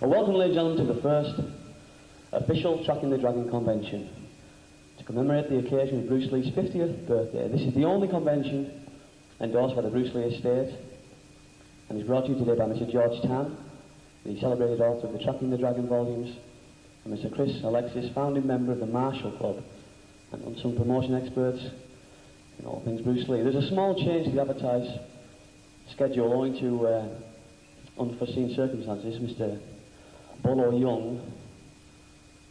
Well, welcome, ladies and gentlemen, to the first official Tracking the Dragon convention to commemorate the occasion of Bruce Lee's 50th birthday. This is the only convention endorsed by the Bruce Lee estate and is brought to you today by Mr. George Tan, the celebrated author of the Tracking the Dragon volumes, and Mr. Chris Alexis, founding member of the Marshall Club and some promotion experts in all things Bruce Lee. There's a small change to the advertised schedule owing to unforeseen circumstances. Mr. Bolo Young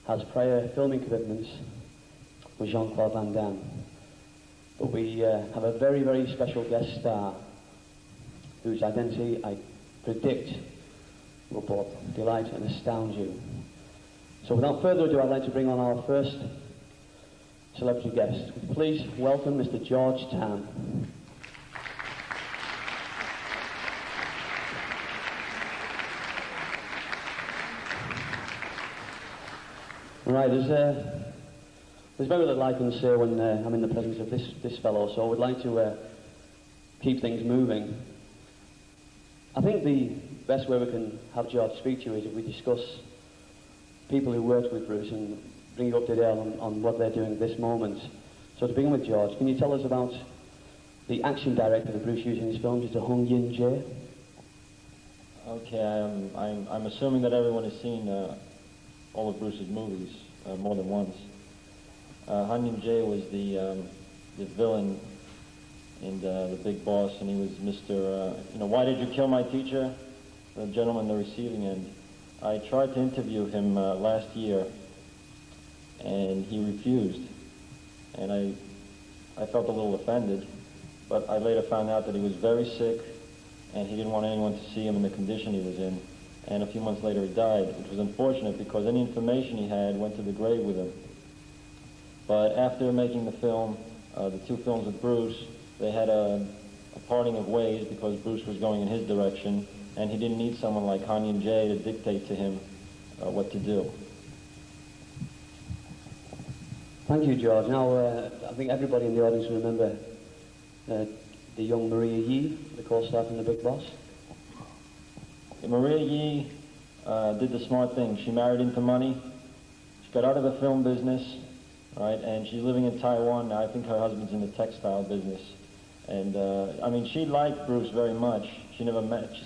has prior filming commitments with Jean-Claude Van Damme. But we have a very, very special guest star whose identity I predict will both delight and astound you. So without further ado, I'd like to bring on our first celebrity guest. Please welcome Mr. George Tan. Right, there's very little I can say when I'm in the presence of this fellow, so I would like to keep things moving. I think the best way we can have George speak to you is if we discuss people who worked with Bruce and bring you up to date on what they're doing at this moment. So to begin with, George, can you tell us about the action director that Bruce used in his films, Mr. Hung Yin Jae? Okay, I'm assuming that everyone has seen all of Bruce's movies more than once. Han Yin Jae was the villain in The Big Boss, and he was Mr. Why did you kill my teacher? The gentleman on the receiving end. I tried to interview him last year, and he refused. And I felt a little offended, but I later found out that he was very sick, and he didn't want anyone to see him in the condition he was in. And a few months later he died, which was unfortunate because any information he had went to the grave with him. But after making the film, the two films with Bruce, they had a parting of ways because Bruce was going in his direction, and he didn't need someone like Han Yin Jae to dictate to him what to do. Thank you, George. Now, I think everybody in the audience will remember the young Maria Yi, the co-star from The Big Boss. Maria Yi did the smart thing. She married into money. She got out of the film business, right? And she's living in Taiwan now. I think her husband's in the textile business. And I mean, she liked Bruce very much. She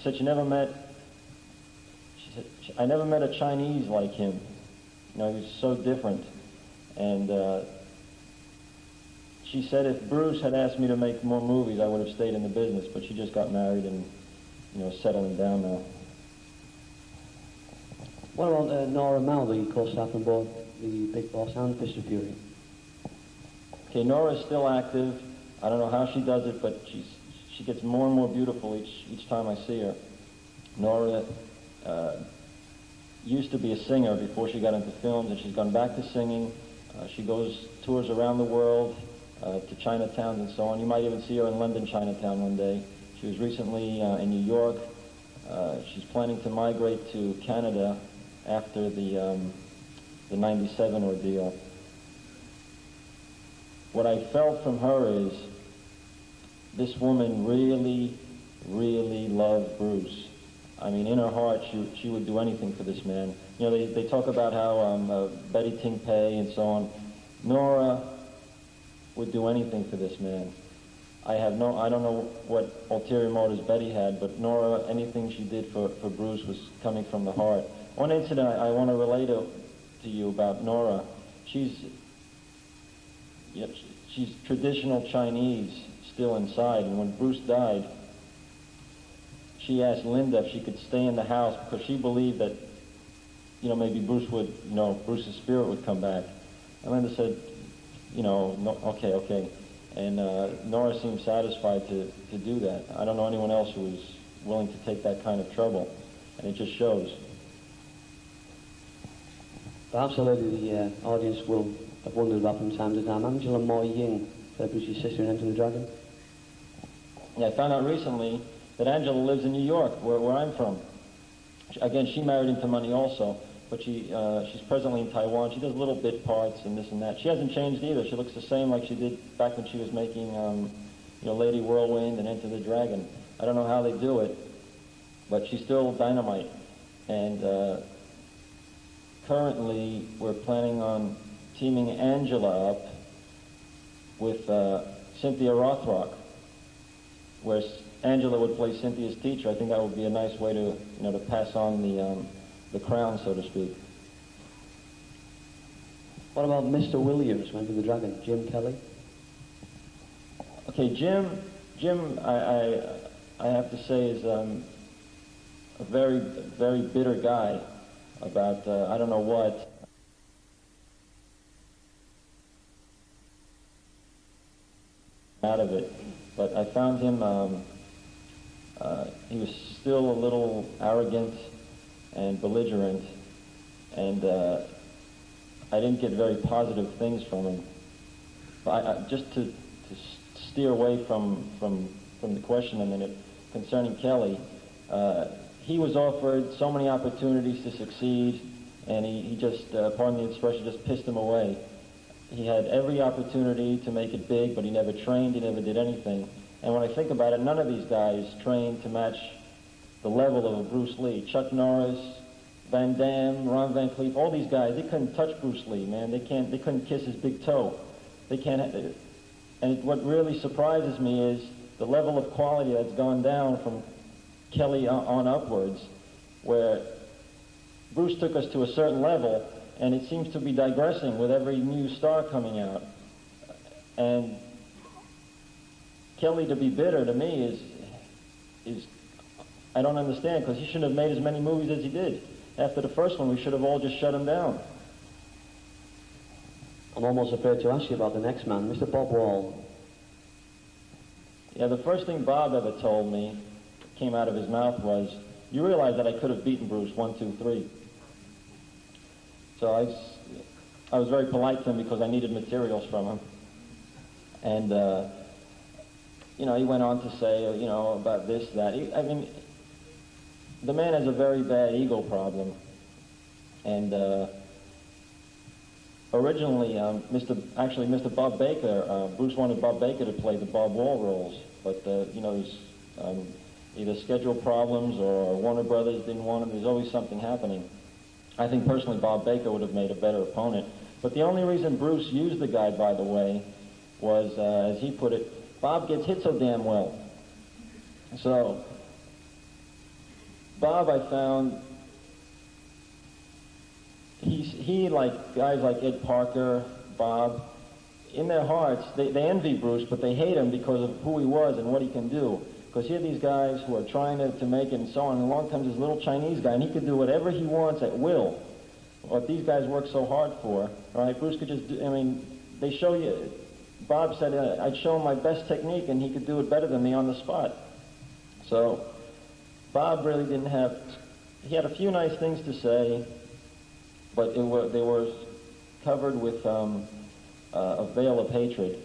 said she never met. She said, I never met a Chinese like him. He was so different. And she said if Bruce had asked me to make more movies, I would have stayed in the business. But she just got married and settling down now. What about Nora Mal, the co-star from both The Big Boss and Fist of Fury? Okay, Nora's still active. I don't know how she does it, but she gets more and more beautiful each time I see her. Nora used to be a singer before she got into films, and she's gone back to singing. She tours around the world to Chinatowns and so on. You might even see her in London Chinatown one day. She was recently in New York. She's planning to migrate to Canada after the 97 ordeal. What I felt from her is this woman really, really loved Bruce. I mean, in her heart, she would do anything for this man. They talk about how Betty Ting Pei and so on. Nora would do anything for this man. I don't know what ulterior motives Betty had, but Nora, anything she did for Bruce was coming from the heart. One incident I want to relate to you about Nora. She's traditional Chinese still inside, and when Bruce died, she asked Linda if she could stay in the house because she believed that, maybe Bruce's spirit would come back. And Linda said, no, okay. And Nora seemed satisfied to do that. I don't know anyone else who was willing to take that kind of trouble, and it just shows. Perhaps a lady the audience will have wondered about from time to time. Angela Mo Ying, Bruce's sister in Enter the Dragon. Yeah, I found out recently that Angela lives in New York, where I'm from. Again, she married into money also, but she's presently in Taiwan. She does little bit parts and this and that. She hasn't changed either. She looks the same like she did back when she was making, Lady Whirlwind and Enter the Dragon. I don't know how they do it, but she's still dynamite. And currently, we're planning on teaming Angela up with Cynthia Rothrock, where Angela would play Cynthia's teacher. I think that would be a nice way to, to pass on the crown, so to speak. What about Mr. Williams, Went to the Dragon, Jim Kelly? Okay, Jim, I have to say is a very, very bitter guy about I don't know what. Out of it, but I found him. He was still a little arrogant and belligerent, and I didn't get very positive things from him. But just to steer away from the question a minute concerning Kelly, he was offered so many opportunities to succeed, and he just, pardon the expression, just pissed him away. He had every opportunity to make it big, but he never trained, he never did anything. And when I think about it, none of these guys trained to match the level of Bruce Lee. Chuck Norris, Van Damme, Ron Van Cleef, all these guys, they couldn't touch Bruce Lee, man. They couldn't kiss his big toe. They can't. And what really surprises me is the level of quality that's gone down from Kelly on upwards, where Bruce took us to a certain level, and it seems to be digressing with every new star coming out. And Kelly to be bitter to me is I don't understand, because he shouldn't have made as many movies as he did. After the first one, we should have all just shut him down. I'm almost afraid to ask you about the next man, Mr. Bob Wall. Yeah, the first thing Bob ever told me, came out of his mouth, was, "You realize that I could have beaten Bruce 1, 2, 3." So I was very polite to him because I needed materials from him. And, he went on to say, about this, that. The man has a very bad ego problem. And originally, Mr. Bob Baker, Bruce wanted Bob Baker to play the Bob Wall roles, but, there's either schedule problems or Warner Brothers didn't want him. There's always something happening. I think personally Bob Baker would have made a better opponent. But the only reason Bruce used the guy, by the way, was, as he put it, Bob gets hit so damn well. So, Bob, I found, he like guys like Ed Parker, Bob, in their hearts, they envy Bruce, but they hate him because of who he was and what he can do. Because here are these guys who are trying to make it and so on, and along comes this little Chinese guy, and he could do whatever he wants at will. What these guys work so hard for, right? Bruce could just do, they show you, Bob said, I'd show him my best technique, and he could do it better than me on the spot. So, Bob really didn't have, he had a few nice things to say, but they were covered with a veil of hatred.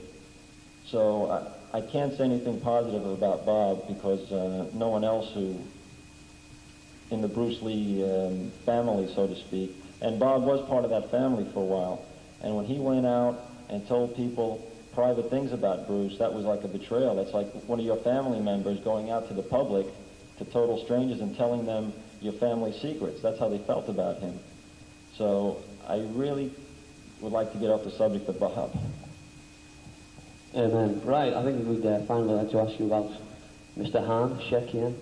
So I can't say anything positive about Bob because no one else who, in the Bruce Lee family, so to speak, and Bob was part of that family for a while, and when he went out and told people private things about Bruce, that was like a betrayal. That's like one of your family members going out to the public, to total strangers, and telling them your family secrets. That's how they felt about him. So I really would like to get off the subject of Bob. Amen. Right, I think we'd finally like to ask you about Mr. Han, Shekin.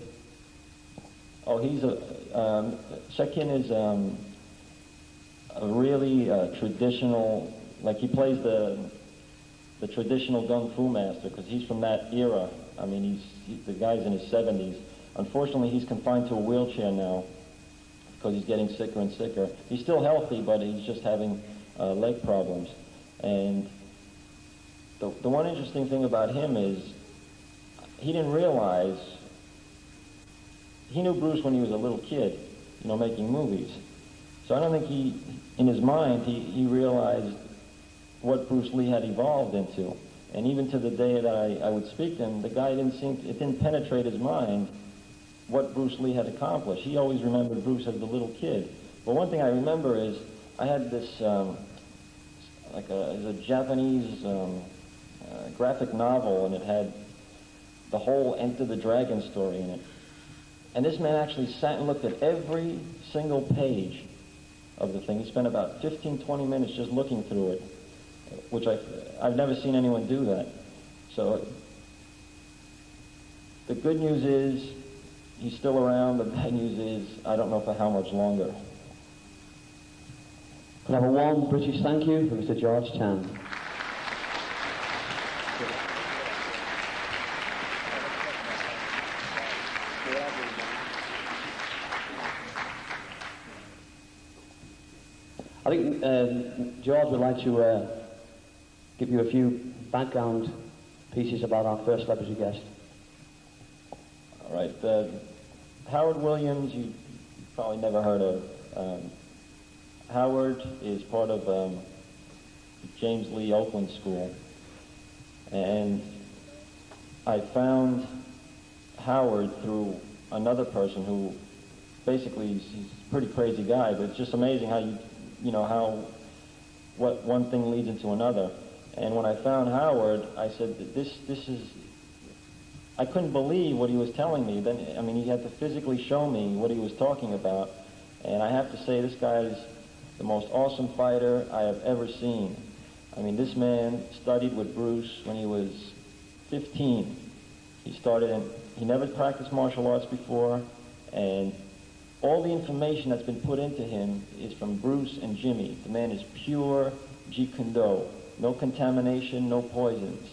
Oh, Shekin is a really traditional, like he plays the traditional kung-fu master, because he's from that era. The guy's in his 70s. Unfortunately, he's confined to a wheelchair now because he's getting sicker and sicker. He's still healthy, but he's just having leg problems. And the one interesting thing about him is he didn't realize, he knew Bruce when he was a little kid, making movies. So I don't think in his mind, he realized what Bruce Lee had evolved into. And even to the day that I would speak to him, the guy it didn't penetrate his mind what Bruce Lee had accomplished. He always remembered Bruce as the little kid. But one thing I remember is I had this, it was a Japanese graphic novel, and it had the whole Enter the Dragon story in it. And this man actually sat and looked at every single page of the thing. He spent about 15, 20 minutes just looking through it, which I've never seen anyone do that. So the good news is he's still around. The bad news is I don't know for how much longer. Could I have a warm British thank you for Mr. George Chan. I think George would like to give you a few background pieces about our first celebrity guest. All right. Howard Williams, you probably never heard of. Howard is part of James Lee Oakland School. And I found Howard through another person who basically, he's a pretty crazy guy, but it's just amazing how what one thing leads into another. And when I found Howard, I said, this is, I couldn't believe what he was telling me. Then, I mean, he had to physically show me what he was talking about. And I have to say, this guy's the most awesome fighter I have ever seen. I mean, this man studied with Bruce when he was 15. He started, and he never practiced martial arts before, and all the information that's been put into him is from Bruce and Jimmy. The man is pure Jeet Kune Do. No contamination, no poisons.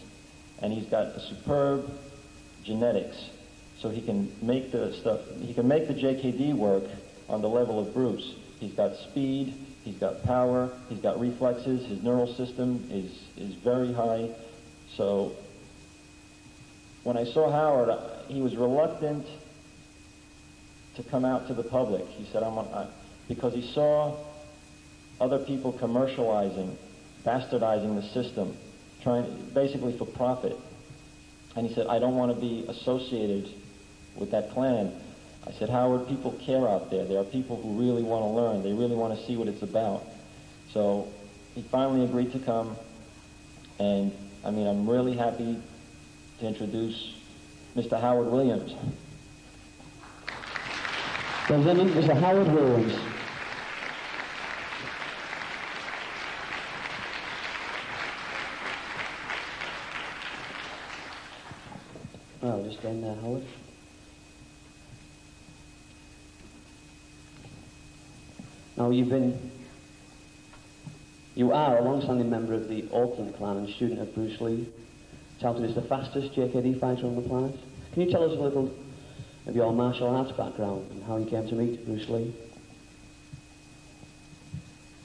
And he's got a superb genetics. So he can make the stuff, he can make the JKD work on the level of Bruce. He's got speed, he's got power, he's got reflexes, his neural system is very high. So when I saw Howard, he was reluctant to come out to the public. He said, because he saw other people commercializing, bastardizing the system, trying basically for profit. And he said, I don't want to be associated with that clan. I said, Howard, people care out there. There are people who really want to learn. They really want to see what it's about. So he finally agreed to come. And I mean, I'm really happy to introduce Mr. Howard Williams. Gentlemen, Mr. Howard Williams. Well, just stand there, Howard. Now, you are a long-standing member of the Oakland clan and student of Bruce Lee, touted as the fastest JKD fighter on the planet. Can you tell us a little of your martial arts background and how you came to meet Bruce Lee?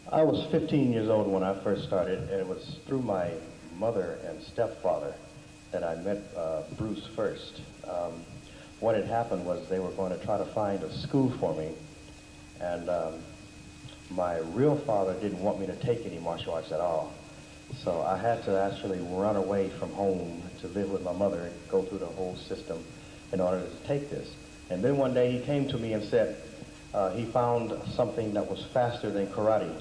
I was 15 years old when I first started, and it was through my mother and stepfather that I met Bruce first. What had happened was they were going to try to find a school for me, and my real father didn't want me to take any martial arts at all. So I had to actually run away from home to live with my mother and go through the whole system in order to take this. And then one day he came to me and said he found something that was faster than karate.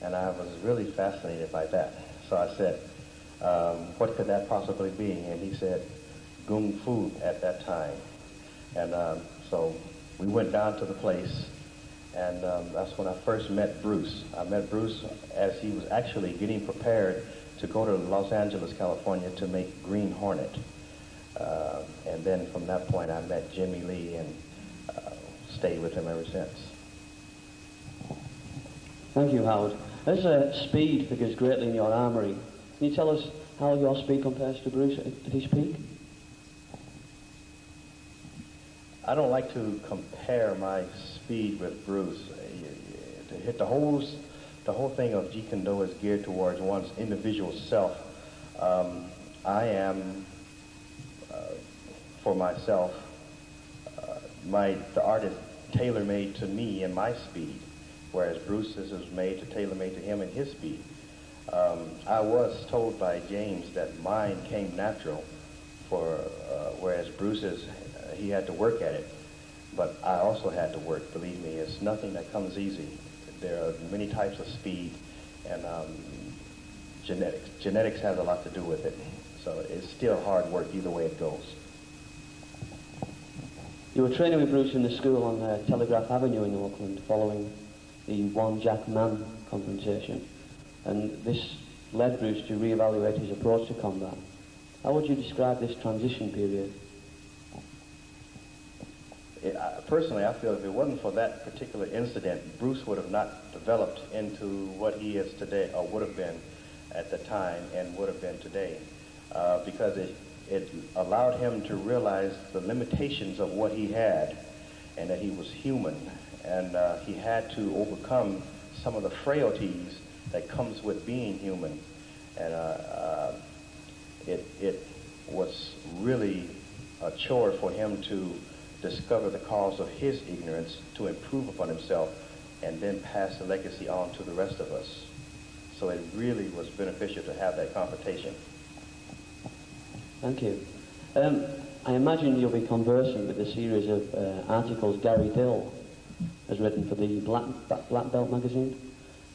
And I was really fascinated by that. So I said, what could that possibly be? And he said, kung-fu at that time. And so we went down to the place, and that's when I first met Bruce. I met Bruce as he was actually getting prepared to go to Los Angeles, California to make Green Hornet. And then from that point I met Jimmy Lee and stayed with him ever since. Thank you, Howard. As speed figures greatly in your armory, can you tell us how your speed compares to Bruce at his peak? I don't like to compare my speed with Bruce. To hit the whole thing of Jeet Kune Do is geared towards one's individual self. I am, for myself, the art is tailor-made to me and my speed, whereas Bruce's was made to tailor-made to him and his speed. I was told by James that mine came natural, whereas Bruce's, he had to work at it. But I also had to work, believe me. It's nothing that comes easy. There are many types of speed, and genetics. Genetics has a lot to do with it. So it's still hard work either way it goes. You were training with Bruce in the school on Telegraph Avenue in Auckland following the One Jack Man confrontation, and this led Bruce to reevaluate his approach to combat. How would you describe this transition period? Personally, I feel if it wasn't for that particular incident, Bruce would have not developed into what he is today, or would have been at the time and would have been today, because it allowed him to realize the limitations of what he had and that he was human, and he had to overcome some of the frailties that comes with being human. And it was really a chore for him to discover the cause of his ignorance, to improve upon himself, and then pass the legacy on to the rest of us. So it really was beneficial to have that confrontation. Thank you. I imagine you'll be conversant with the series of articles Gary Dill has written for the Black Belt magazine,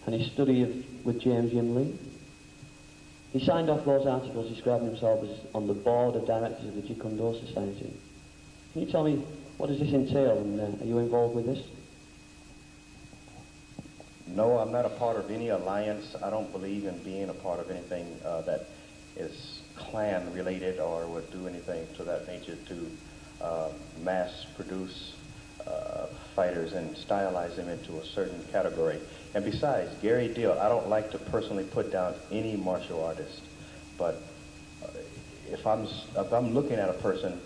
and his study with James Jim Lee. He signed off those articles describing himself as on the board of directors of the Jeet Kune Do Society. Can you tell me, what does this entail, and are you involved with this? No, I'm not a part of any alliance. I don't believe in being a part of anything that is clan related or would do anything to that nature to mass produce fighters and stylize them into a certain category. And besides, Gary Dill, I don't like to personally put down any martial artist, but if I'm looking at a person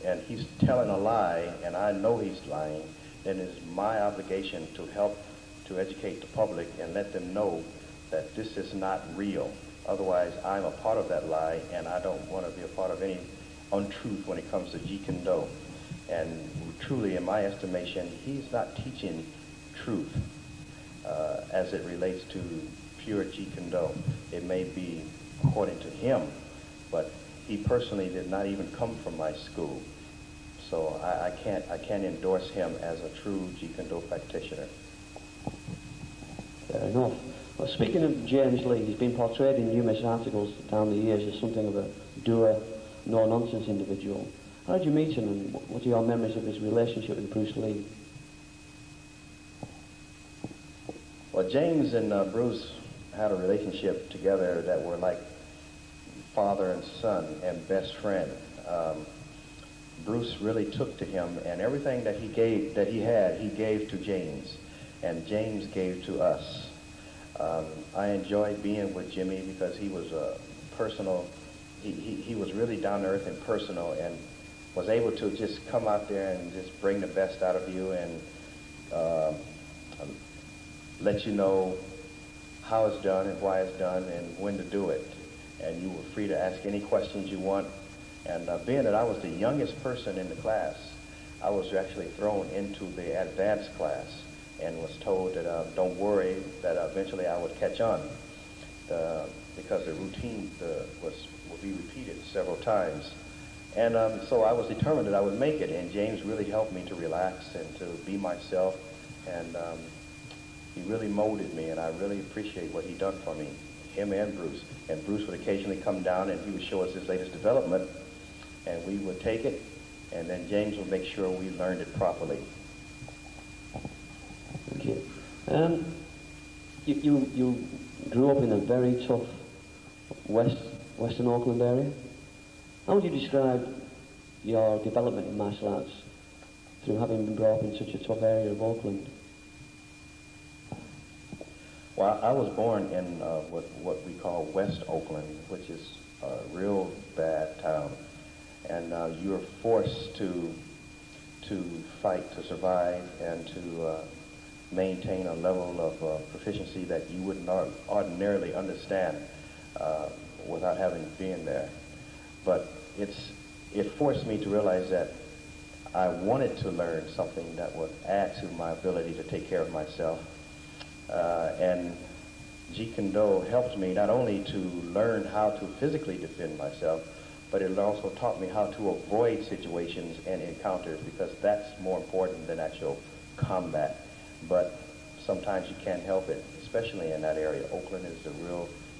and he's telling a lie and I know he's lying, then it's my obligation to help to educate the public and let them know that this is not real. Otherwise, I'm a part of that lie, and I don't want to be a part of any untruth when it comes to Jeet Kune Do. And truly, in my estimation, he's not teaching truth as it relates to pure Jeet Kune Do. It may be according to him, but he personally did not even come from my school. So I can't endorse him as a true Jeet Kune Do practitioner. Fair enough. Well, speaking of James Lee, he's been portrayed in numerous articles down the years as something of a dour, no-nonsense individual. How did you meet him, and what are your memories of his relationship with Bruce Lee? Well, James and Bruce had a relationship together that were like father and son and best friend. Bruce really took to him, and everything that he gave to James, and James gave to us. I enjoyed being with Jimmy because he was personal. He was really down to earth and personal, and was able to just come out there and just bring the best out of you and let you know how it's done and why it's done and when to do it. And you were free to ask any questions you want. And being that I was the youngest person in the class, I was actually thrown into the advanced class and was told that don't worry, that eventually I would catch on because the routine would be repeated several times. And so I was determined that I would make it, and James really helped me to relax and to be myself, and he really molded me, and I really appreciate what he done for me, him and Bruce. And Bruce would occasionally come down and he would show us his latest development, and we would take it, and then James would make sure we learned it properly. Thank you. You grew up in a very tough Western Auckland area. How would you describe your development in martial arts through having been brought up in such a tough area of Auckland? Well, I was born in what we call West Oakland, which is a real bad town, and you're forced to fight to survive and to maintain a level of proficiency that you would not ordinarily understand without having been there. But it forced me to realize that I wanted to learn something that would add to my ability to take care of myself. And Jeet Kune Do helped me not only to learn how to physically defend myself, but it also taught me how to avoid situations and encounters, because that's more important than actual combat. But sometimes you can't help it, especially in that area. Oakland is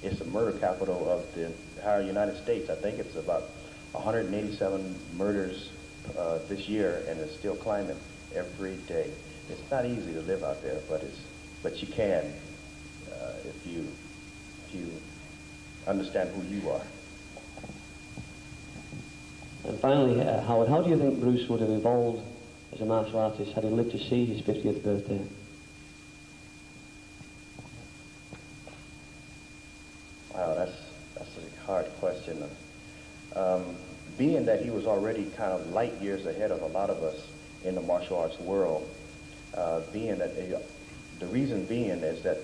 it's the murder capital of the entire United States. I think it's about 187 murders this year and is still climbing every day. It's not easy to live out there, but you can if you understand who you are. And finally, Howard, how do you think Bruce would have evolved as a martial artist had he lived to see his 50th birthday? Wow, that's a hard question. Being that he was already kind of light years ahead of a lot of us in the martial arts world, the reason being is that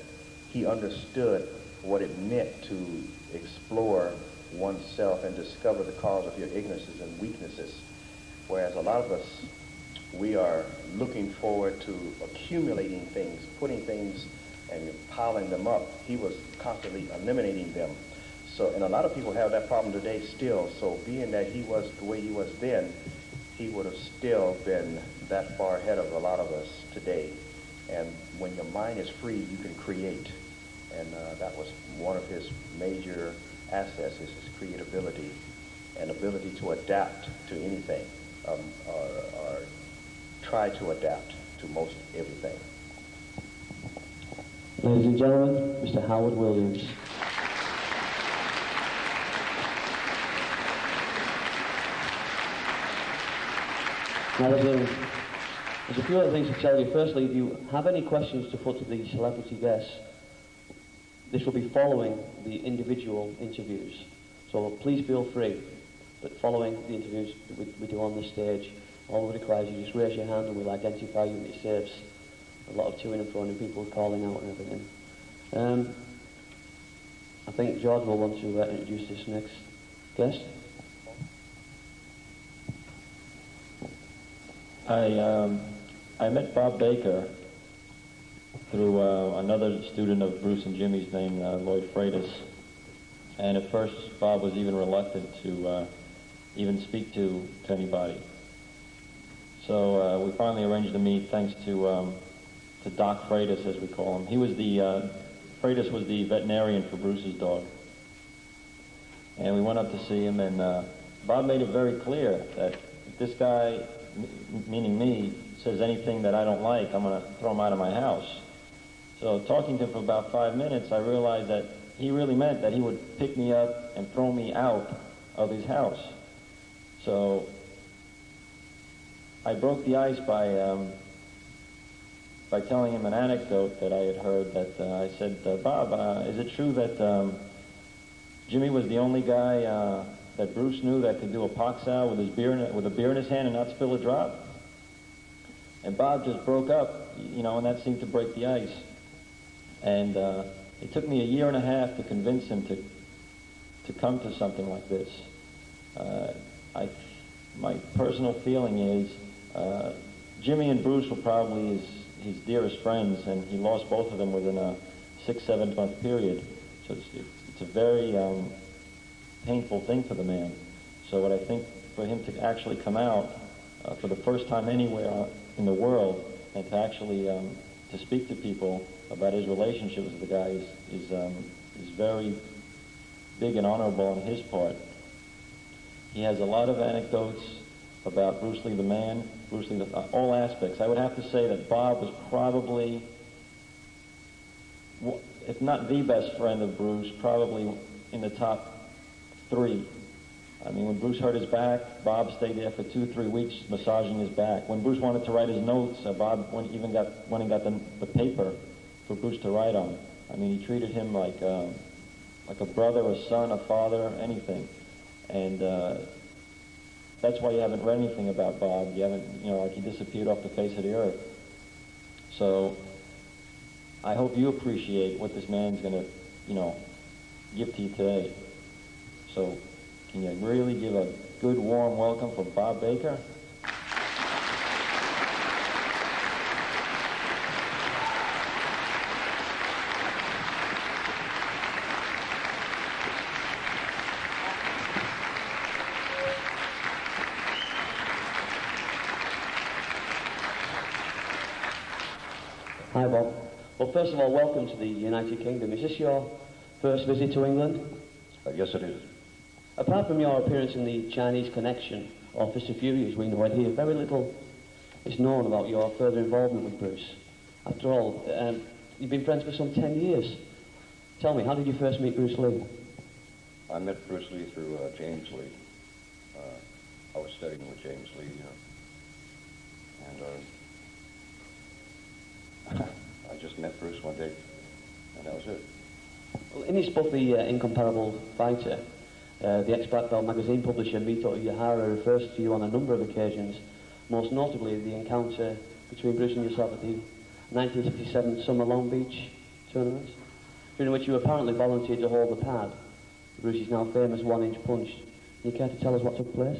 he understood what it meant to explore oneself and discover the cause of your ignorances and weaknesses. Whereas a lot of us, we are looking forward to accumulating things, putting things and piling them up. He was constantly eliminating them. So, and a lot of people have that problem today still. So being that he was the way he was then, he would have still been that far ahead of a lot of us today. And when your mind is free, you can create. And that was one of his major assets, is his creativity and ability to adapt to anything, or try to adapt to most everything. Ladies and gentlemen, Mr. Howard Williams. Now there's a few other things to tell you. Firstly, if you have any questions to put to the celebrity guests, this will be following the individual interviews. So please feel free. But following the interviews that we do on the stage, all we require is you just raise your hand and we'll identify you, and it saves a lot of toing and froing and people calling out and everything. I think George will want to introduce this next guest. I met Bob Baker through another student of Bruce and Jimmy's named Lloyd Freitas. And at first, Bob was even reluctant to even speak to anybody. So we finally arranged to meet thanks to Doc Freitas, as we call him. He was Freitas was the veterinarian for Bruce's dog. And we went up to see him, and Bob made it very clear that if this guy, meaning me, says anything that I don't like, I'm going to throw him out of my house. So talking to him for about 5 minutes, I realized that he really meant that he would pick me up and throw me out of his house. So I broke the ice by telling him an anecdote that I had heard. That I said, Bob, is it true that Jimmy was the only guy that Bruce knew that could do a pox-out with a beer in his hand and not spill a drop? And Bob just broke up, and that seemed to break the ice. And it took me 1.5 years to convince him to come to something like this. My personal feeling is Jimmy and Bruce were probably his dearest friends, and he lost both of them within a 6-7 month period. So it's a very painful thing for the man. So what I think for him to actually come out for the first time anywhere in the world and to actually to speak to people about his relationship with the guy is very big and honorable on his part. He has a lot of anecdotes about Bruce Lee the man, Bruce Lee, all aspects. I would have to say that Bob was probably, if not the best friend of Bruce, probably in the top 3. I mean, when Bruce hurt his back, Bob stayed there for 2-3 weeks massaging his back. When Bruce wanted to write his notes, Bob went and got the paper for Bruce to write on. I mean, he treated him like a brother, a son, a father, anything. And that's why you haven't read anything about Bob. You haven't, like he disappeared off the face of the earth. So I hope you appreciate what this man's going to, give to you today. So can you really give a good, warm welcome for Bob Baker? Hi, Bob. Well, first of all, welcome to the United Kingdom. Is this your first visit to England? Yes, it is. Apart from your appearance in the Chinese Connection, or Fist of Fury as we know it here, very little is known about your further involvement with Bruce. After all, you've been friends for some 10 years. Tell me, how did you first meet Bruce Lee? I met Bruce Lee through James Lee. I was studying with James Lee, and I just met Bruce one day, and that was it. Well, in his book, The Incomparable Fighter, the ex-Black Belt magazine publisher Mito Uehara refers to you on a number of occasions, most notably the encounter between Bruce and yourself at the 1967 Summer Long Beach tournament, during which you apparently volunteered to hold the pad. Bruce's now famous one-inch punch. Can you care to tell us what took place?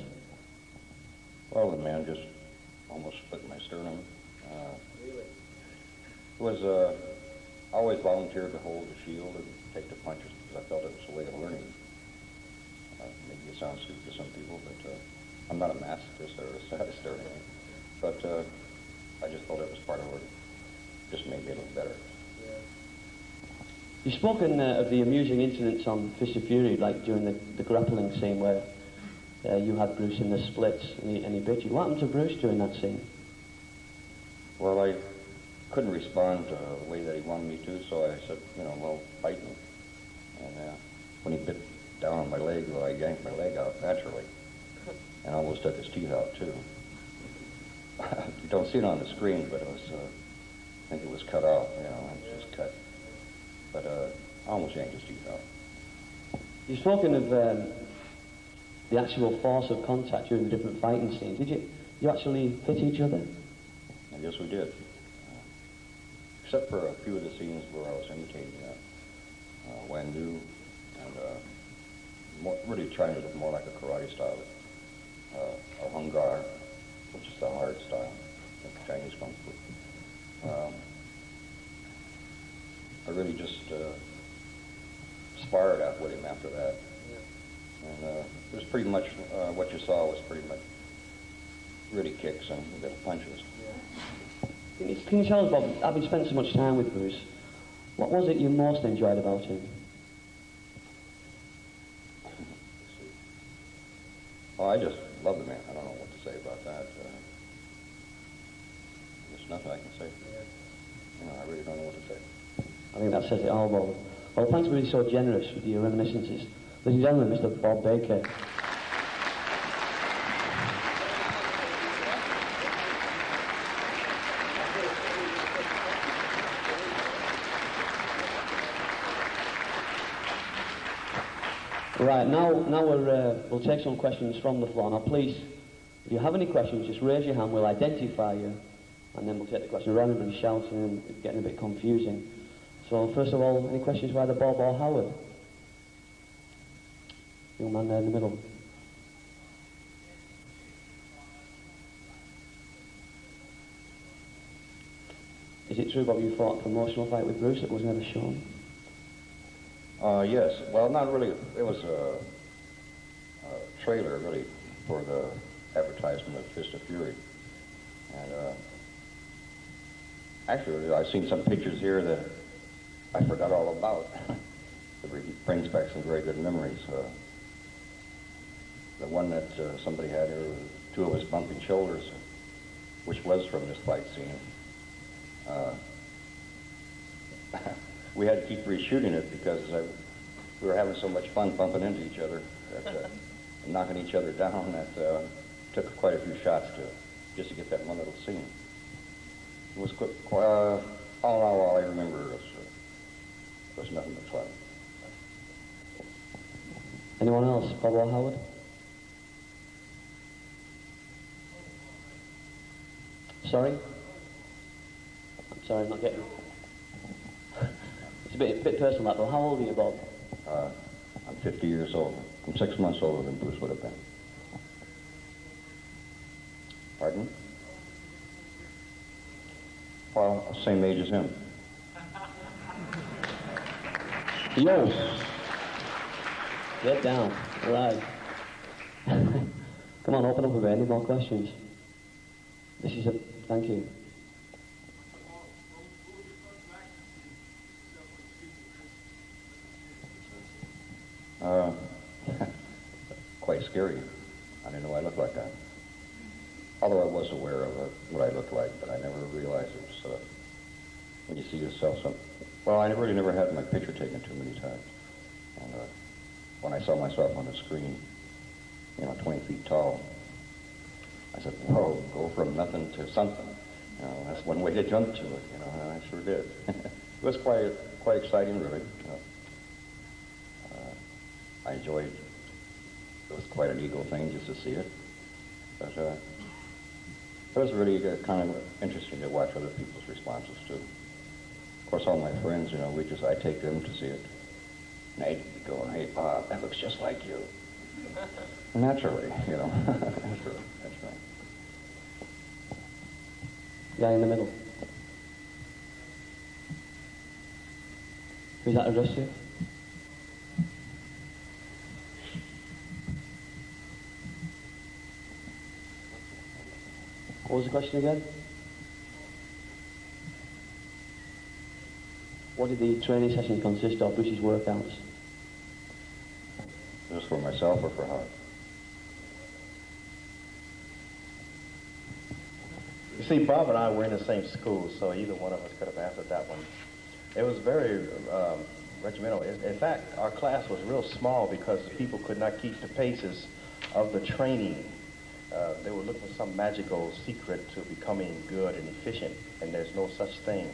Well, the man just almost split my sternum. Really? It was, I always volunteered to hold the shield and take the punches because I felt it was a way of learning. Maybe it sounds stupid to some people, but I'm not a masochist or a sadist or anything. But I just thought it was part of it. Just made me a little better. You've spoken of the amusing incidents on Fist of Fury, like during the grappling scene where you had Bruce in the splits and he bit you. What happened to Bruce during that scene? Well, I couldn't respond the way that he wanted me to, so I said, well, fight me. And when he bit down on my leg, well, I yanked my leg out naturally and almost took his teeth out, too. You don't see it on the screen, but it was, I think it was cut off, it was just cut. But I almost yanked his teeth out. You've spoken of the actual force of contact during the different fighting scenes. Did you actually hit each other? I guess we did. Except for a few of the scenes where I was imitating Wan Yu and really trying to look more like a karate style, or Hung Gar, which is the hard style, like Chinese kung fu. I really just sparred out with him after that. And it was pretty much what you saw was pretty much really kicks and a bit of punches. Can you tell us, Bob, having spent so much time with Bruce, what was it you most enjoyed about him? Oh, I just love the man. I don't know what to say about that. There's nothing I can say. I really don't know what to say. I think that says it all, Bob. Well, thanks for being so generous with your reminiscences. Ladies and gentlemen, Mr. Bob Baker. Right, now we'll take some questions from the floor. Now, please, if you have any questions, just raise your hand. We'll identify you, and then we'll take the question. Rather than shouting and getting a bit confusing. So, first of all, any questions for either Bob or Howard? Young man there in the middle. Is it true, Bob, you fought a promotional fight with Bruce that was never shown? Yes. Well, not really. It was a trailer, really, for the advertisement of Fist of Fury. And actually, I've seen some pictures here that I forgot all about. It brings back some very good memories. The one that somebody had here, two of us bumping shoulders, which was from this fight scene. We had to keep reshooting it because we were having so much fun bumping into each other, that, knocking each other down, that took quite a few shots just to get that one little scene. It was all I remember was nothing but fun. Anyone else? Bob or Howard? Sorry? I'm sorry, I'm not getting it. It's a bit personal, that, though. How old are you, Bob? I'm 50 years old. I'm 6 months older than Bruce would have been. Pardon? Well, same age as him. Yo! Get down. All right. Come on, open up a bit. Any more questions? This is a... Thank you. Quite scary. I didn't know I looked like that. Although I was aware of what I looked like, but I never realized it was, when you see yourself well, I really never had my picture taken too many times. And when I saw myself on the screen, 20 feet tall, I said, whoa, go from nothing to something. That's one way to jump to it, and I sure did. It was quite exciting, really. I enjoyed it. It was quite an ego thing just to see it. But it was really kind of interesting to watch other people's responses, too. Of course, all my friends, I take them to see it. And they'd be going, hey, Bob, that looks just like you. Naturally, Naturally, that's right. Guy in the middle. Who's that addressed to? What was the question again? What did the training session consist of, Bruce's workouts? Just for myself or for Howard? You see, Bob and I were in the same school, so either one of us could have answered that one. It was very regimental. In fact, our class was real small because people could not keep the paces of the training. They were looking for some magical secret to becoming good and efficient, and there's no such thing.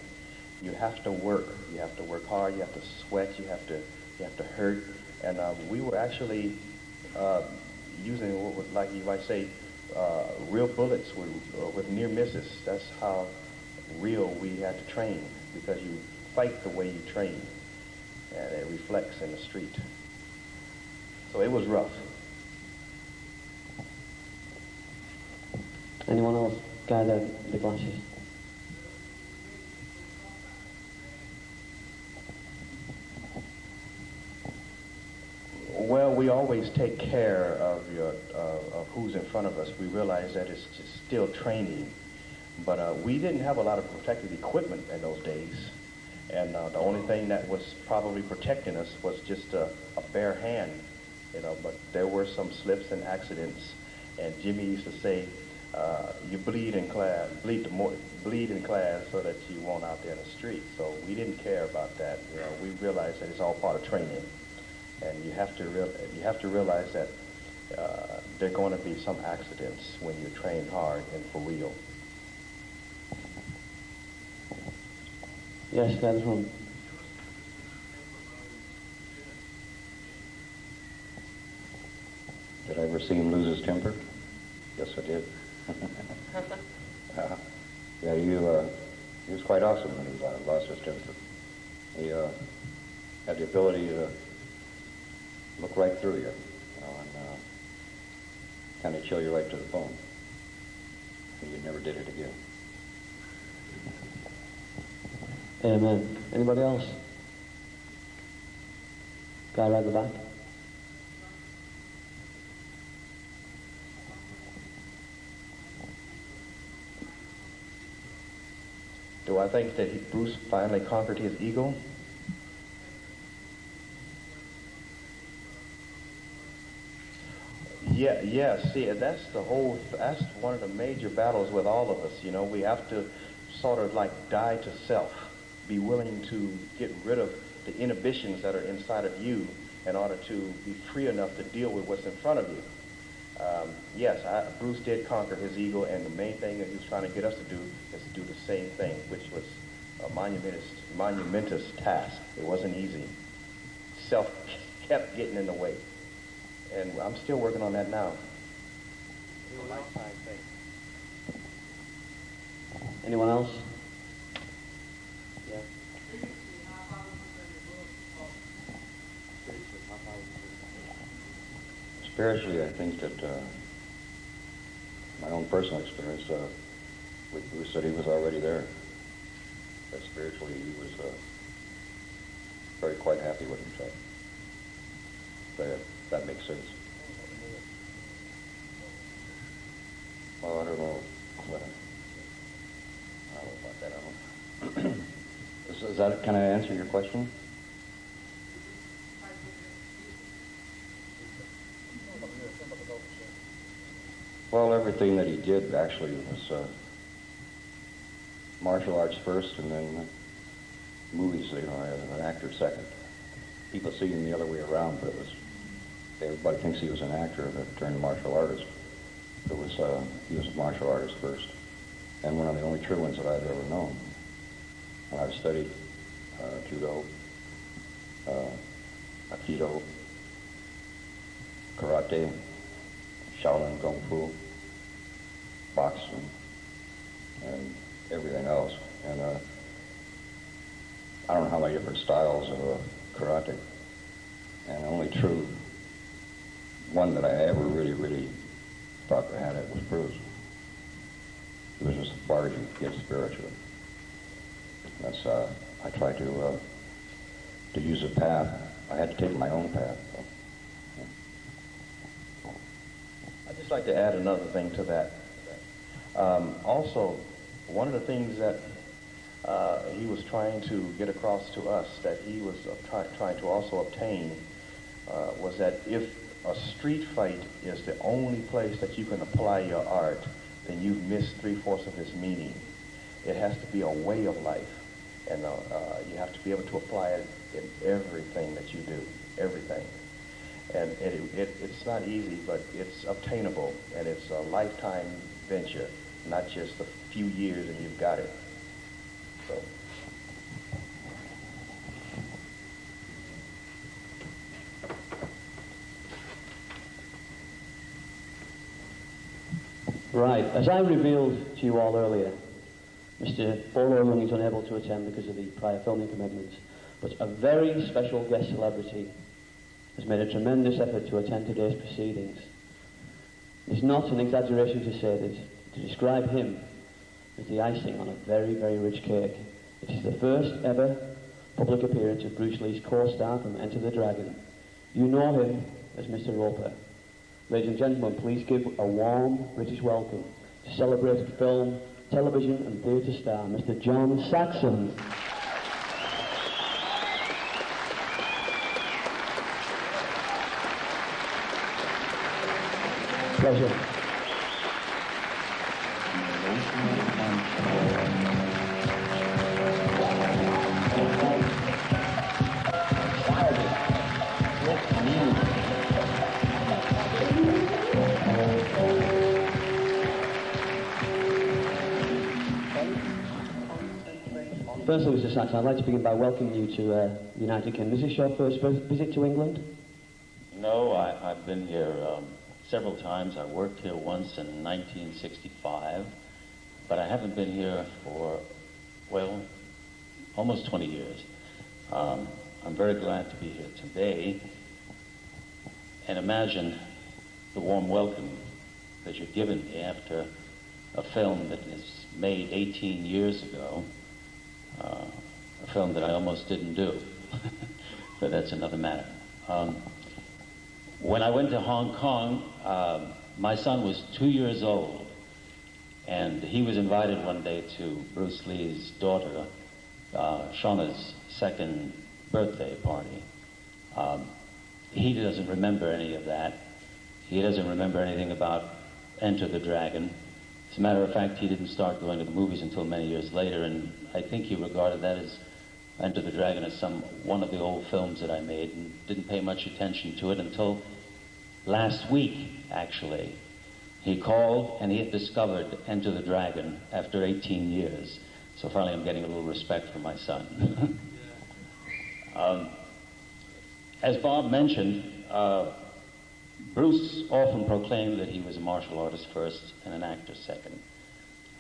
You have to work. You have to work hard. You have to sweat. You have to hurt. And we were actually using what would, like you might say, real bullets with near misses. That's how real we had to train, because you fight the way you train, and it reflects in the street. So it was rough. Anyone else? Guy there, the glasses. Well, we always take care of of who's in front of us. We realize that it's just still training, but we didn't have a lot of protective equipment in those days, and the only thing that was probably protecting us was just a bare hand, But there were some slips and accidents, and Jimmy used to say, "You bleed in class, bleed in class, so that you won't out there in the street." So we didn't care about that. We realized that it's all part of training. And you have to realize that there are going to be some accidents when you train hard and for real. Yes, that's wrong. Did I ever see him lose his temper? Yes, I did. Yeah, he was quite awesome when he lost his temper. He had the ability to look right through you, and kind of chill you right to the bone. And you never did it again. Amen. Anybody else? Guy right at the back. Do I think that Bruce finally conquered his ego? Yeah. See, that's one of the major battles with all of us. We have to sort of like die to self, be willing to get rid of the inhibitions that are inside of you in order to be free enough to deal with what's in front of you. Yes, Bruce did conquer his ego, and the main thing that he was trying to get us to do is to do the same thing, which was a monumentous task. It wasn't easy. Self kept getting in the way. And I'm still working on that now. Anyone else? Yeah. Spiritually, I think that my own personal experience with Bruce said he was already there. That spiritually, he was very quite happy with himself. That makes sense. Well, I don't know. I don't know about that. I don't know. Is that, can I answer your question? Well, everything that he did actually was martial arts first, and then movies, you know, as an actor second. People see him the other way around, but it was, everybody thinks he was an actor that turned martial artist. It was, he was a martial artist first, and one of the only true ones that I've ever known. And I've studied judo, aikido, karate, Shaolin kung-fu, boxing, and everything else. And I don't know how many different styles of karate. And the only true one that I ever really thought I had it was Bruce. He was just as far as you could get spiritually. That's, I tried to use a path. I had to take my own path. So, yeah. I'd just like to add another thing to that. Also, one of the things that he was trying to get across to us, that he was trying to also obtain, was that if a street fight is the only place that you can apply your art, then you've missed 3/4 of his meaning. It has to be a way of life, and you have to be able to apply it in everything that you do, everything. And it's not easy, but it's obtainable, and it's a lifetime venture, not just a few years and you've got it. So. Right, as I revealed to you all earlier, Mr. Paul Owen is unable to attend because of the prior filming commitments, but a very special guest celebrity has made a tremendous effort to attend today's proceedings. It's not an exaggeration to say that, to describe him as the icing on a very rich cake. It is the first ever public appearance of Bruce Lee's co-star from Enter the Dragon. You know him as Mr. Roper. Ladies and gentlemen, please give a warm British welcome to celebrated film, television and theatre star, Mr. John Saxon. Pleasure. Firstly, Mr. Saxon, I'd like to begin by welcoming you to the United Kingdom. Is this your first visit to England? No, I've been here several times. I worked here once in 1965, but I haven't been here for, well, almost 20 years. I'm very glad to be here today, and imagine the warm welcome that you've given me after a film that was made 18 years ago. A film that I almost didn't do, but that's another matter. When I went to Hong Kong, my son was 2 years old, and he was invited one day to Bruce Lee's daughter, Shauna's second birthday party. He doesn't remember any of that. He doesn't remember anything about Enter the Dragon. As a matter of fact, he didn't start going to the movies until many years later, and I think he regarded that as Enter the Dragon as one of the old films that I made, and didn't pay much attention to it until last week, actually. He called and he had discovered Enter the Dragon after 18 years. So finally I'm getting a little respect for my son. As Bob mentioned, Bruce often proclaimed that he was a martial artist first and an actor second.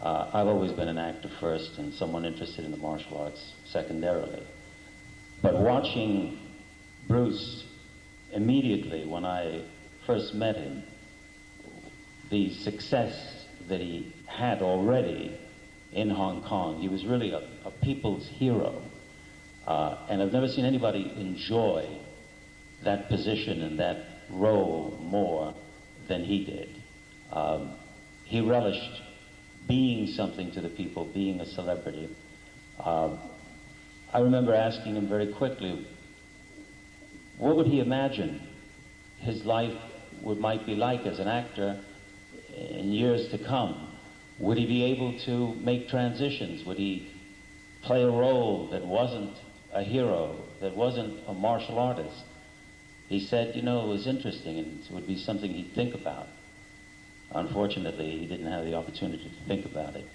I've always been an actor first and someone interested in the martial arts secondarily. But watching Bruce immediately when I first met him, the success that he had already in Hong Kong, he was really a people's hero. And I've never seen anybody enjoy that position and that role more than he did. He relished being something to the people, being a celebrity. I remember asking him very quickly, what would he imagine his life might be like as an actor in years to come, would he be able to make transitions? Would he play a role that wasn't a hero, that wasn't a martial artist? He said, it was interesting and it would be something he'd think about. Unfortunately, he didn't have the opportunity to think about it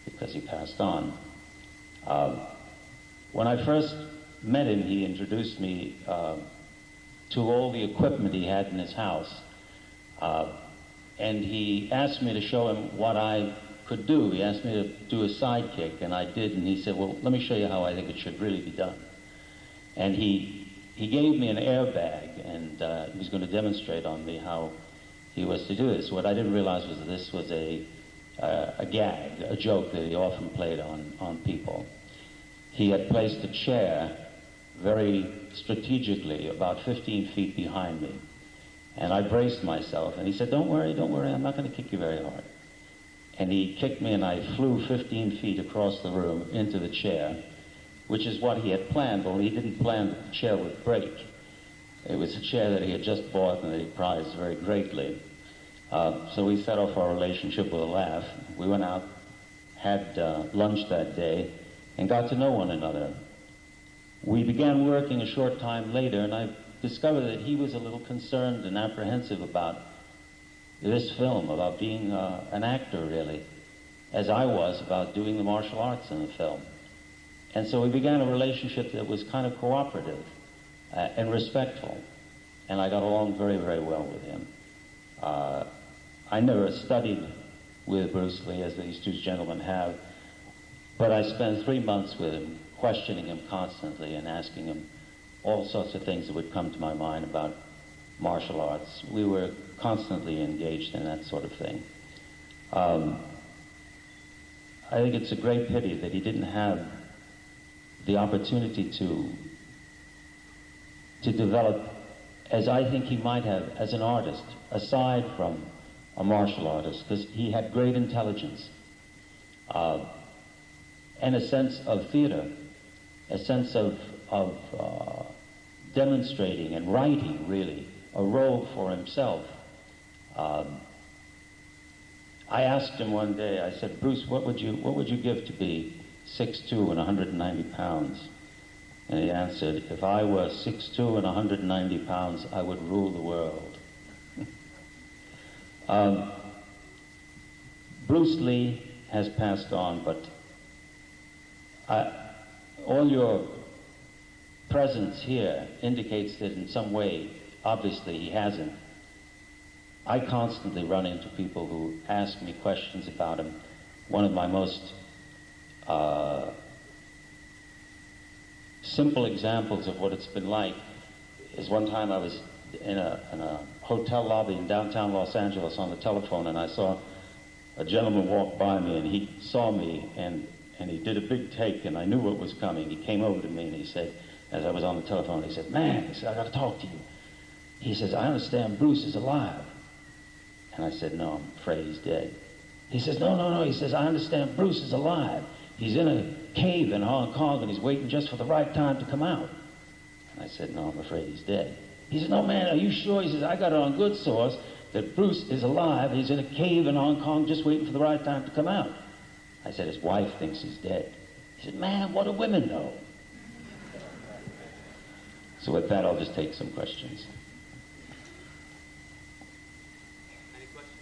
because he passed on. When I first met him, he introduced me to all the equipment he had in his house. And he asked me to show him what I could do. He asked me to do a sidekick, and I did, and he said, well, let me show you how I think it should really be done. And he gave me an airbag, and he was going to demonstrate on me how he was to do this. What I didn't realize was that this was a gag, a joke that he often played on people. He had placed a chair very strategically about 15 feet behind me. And I braced myself, and he said, don't worry, I'm not going to kick you very hard. And he kicked me, and I flew 15 feet across the room into the chair, which is what he had planned, only he didn't plan that the chair would break. It was a chair that he had just bought and that he prized very greatly. So we set off our relationship with a laugh. We went out, had lunch that day, and got to know one another. We began working a short time later, and I discovered that he was a little concerned and apprehensive about this film, about being an actor, really, as I was about doing the martial arts in the film. And so we began a relationship that was kind of cooperative and respectful, and I got along very, very well with him. I never studied with Bruce Lee, as these two gentlemen have, but I spent 3 months with him, questioning him constantly and asking him all sorts of things that would come to my mind about martial arts. We were constantly engaged in that sort of thing. I think it's a great pity that he didn't have the opportunity to develop, as I think he might have, as an artist, aside from a martial artist, because he had great intelligence and a sense of theater, a sense of demonstrating and writing, really, a role for himself. I asked him one day, I said, Bruce, what would you give to be 6'2" and 190 pounds? And he answered, if I were 6'2" and 190 pounds, I would rule the world. Bruce Lee has passed on, but all your presence here indicates that in some way, obviously he hasn't. I constantly run into people who ask me questions about him. One of my most simple examples of what it's been like is one time I was in a hotel lobby in downtown Los Angeles on the telephone, and I saw a gentleman walk by me, and he saw me, and he did a big take, and I knew what was coming. He came over to me, and he said, as I was on the telephone, he said, man, he said, I got to talk to you. He says, I understand Bruce is alive. And I said, no, I'm afraid he's dead. He says, no. He says, I understand Bruce is alive. He's in a cave in Hong Kong, and he's waiting just for the right time to come out. And I said, no, I'm afraid he's dead. He said, no, man, are you sure? He says, I got it on good source that Bruce is alive. He's in a cave in Hong Kong just waiting for the right time to come out. I said, his wife thinks he's dead. He said, man, what do women know? So with that, I'll just take some questions. Any questions?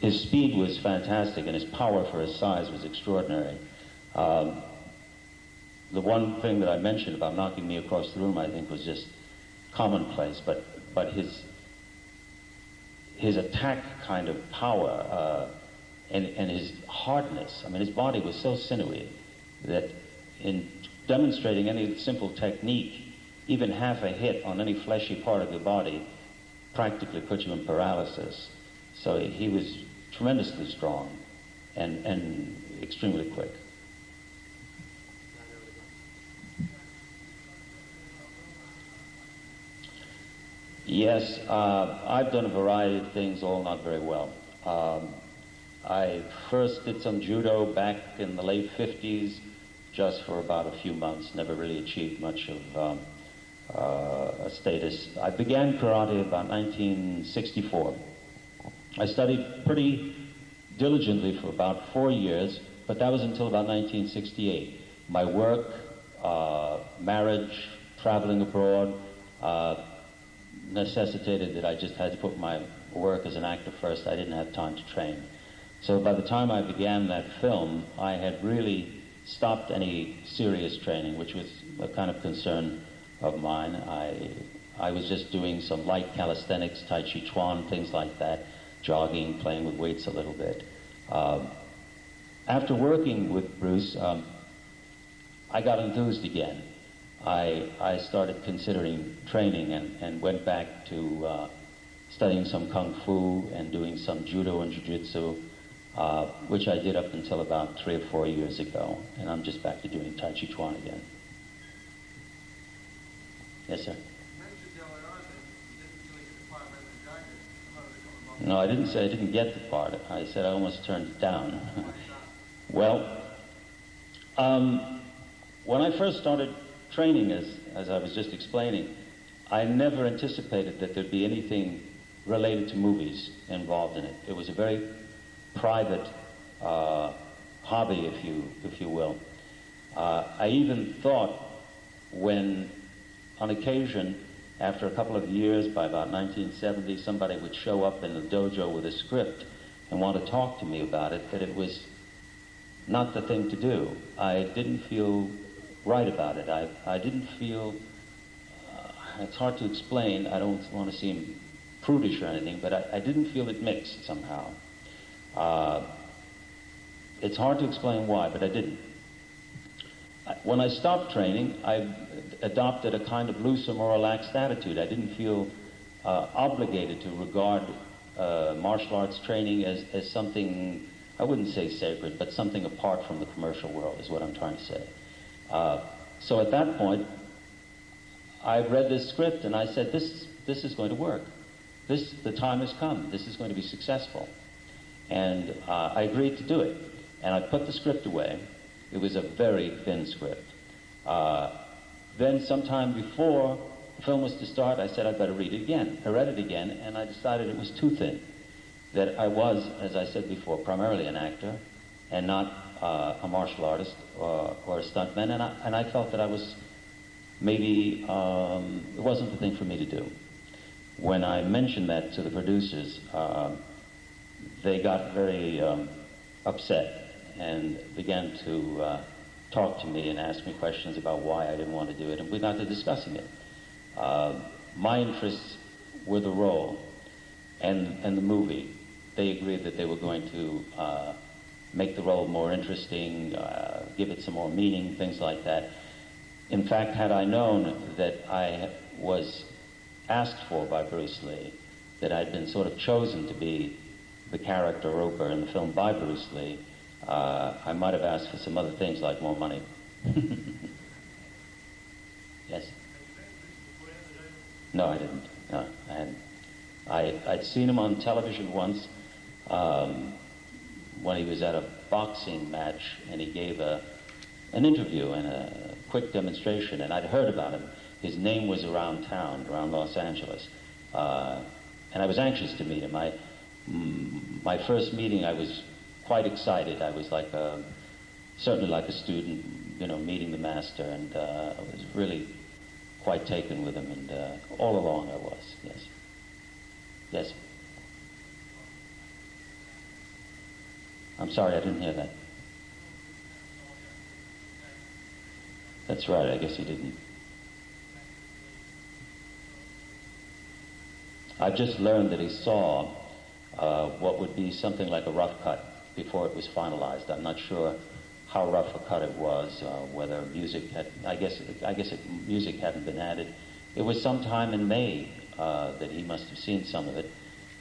His speed was fantastic, and his power for his size was extraordinary. The one thing that I mentioned about knocking me across the room, I think, was just commonplace, but his attack kind of power and his hardness, I mean, his body was so sinewy that in demonstrating any simple technique, even half a hit on any fleshy part of the body practically put you in paralysis. So he was tremendously strong and extremely quick. Yes, I've done a variety of things, all not very well. I first did some judo back in the late 50s, just for about a few months, never really achieved much of a status. I began karate about 1964. I studied pretty diligently for about 4 years, but that was until about 1968. My work, marriage, traveling abroad, necessitated that I just had to put my work as an actor first. I didn't have time to train. So by the time I began that film, I had really stopped any serious training, which was a kind of concern of mine. I was just doing some light calisthenics, Tai Chi Chuan, things like that, jogging, playing with weights a little bit. After working with Bruce, I got enthused again. I started considering training and went back to studying some kung-fu and doing some judo and jiu-jitsu, which I did up until about 3 or 4 years ago, and I'm just back to doing Tai Chi Chuan again. Yes, sir? No, I didn't say I didn't get the part. I said I almost turned it down. Well, when I first started training, as I was just explaining, I never anticipated that there'd be anything related to movies involved in it. It was a very private hobby, if you will. I even thought when, on occasion, after a couple of years, by about 1970, somebody would show up in the dojo with a script and want to talk to me about it, that it was not the thing to do. I didn't feel right about it. I didn't feel, it's hard to explain, I don't want to seem prudish or anything, but I didn't feel it mixed somehow. It's hard to explain why, but I didn't. When I stopped training, I adopted a kind of looser, more relaxed attitude. I didn't feel obligated to regard martial arts training as something, I wouldn't say sacred, but something apart from the commercial world is what I'm trying to say. So at that point, I read this script and I said, this is going to work. The time has come. This is going to be successful. And I agreed to do it. And I put the script away. It was a very thin script. Then sometime before the film was to start, I said I'd better read it again. I read it again, and I decided it was too thin. That I was, as I said before, primarily an actor and not a martial artist or a stuntman. And I felt that I was maybe, it wasn't the thing for me to do. When I mentioned that to the producers, they got very upset and began to talk to me and ask me questions about why I didn't want to do it, and we got to discussing it. My interests were the role and the movie. They agreed that they were going to make the role more interesting, give it some more meaning, things like that. In fact, had I known that I was asked for by Bruce Lee, that I'd been sort of chosen to be the character Roper in the film by Bruce Lee, I might have asked for some other things like more money. Yes? No, I didn't. No, I hadn't. I'd seen him on television once when he was at a boxing match, and he gave an interview and a quick demonstration, and I'd heard about him. His name was around town, around Los Angeles, and I was anxious to meet him. My first meeting, I was quite excited. I was like certainly like a student, meeting the master, and I was really quite taken with him, and all along I was, yes. Yes? I'm sorry, I didn't hear that. That's right, I guess he didn't. I just learned that he saw what would be something like a rough cut before it was finalized. I'm not sure how rough a cut it was, whether music had, music hadn't been added. It was sometime in May that he must have seen some of it,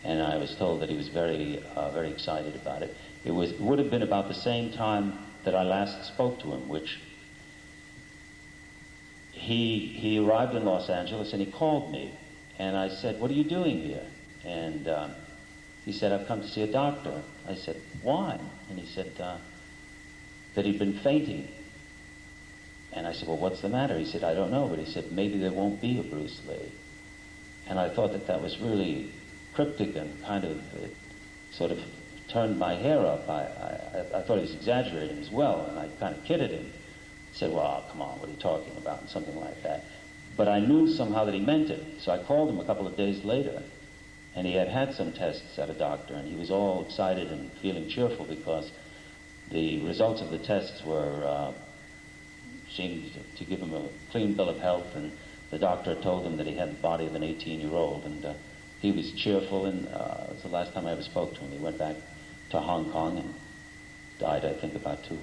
and I was told that he was very excited about it. It would have been about the same time that I last spoke to him, which he arrived in Los Angeles and he called me, and I said, "What are you doing here?" And he said, "I've come to see a doctor." I said, "Why?" And he said that he'd been fainting. And I said, well, what's the matter? He said, I don't know, but he said, maybe there won't be a Bruce Lee. And I thought that that was really cryptic and kind of, it sort of turned my hair up. I thought he was exaggerating as well, and I kind of kidded him. Said, well, come on, what are you talking about, and something like that. But I knew somehow that he meant it, so I called him a couple of days later, and he had had some tests at a doctor, and he was all excited and feeling cheerful because the results of the tests were seemed to give him a clean bill of health, and the doctor told him that he had the body of an 18-year-old, and he was cheerful, and it was the last time I ever spoke to him. He went back to Hong Kong and died, I think, about two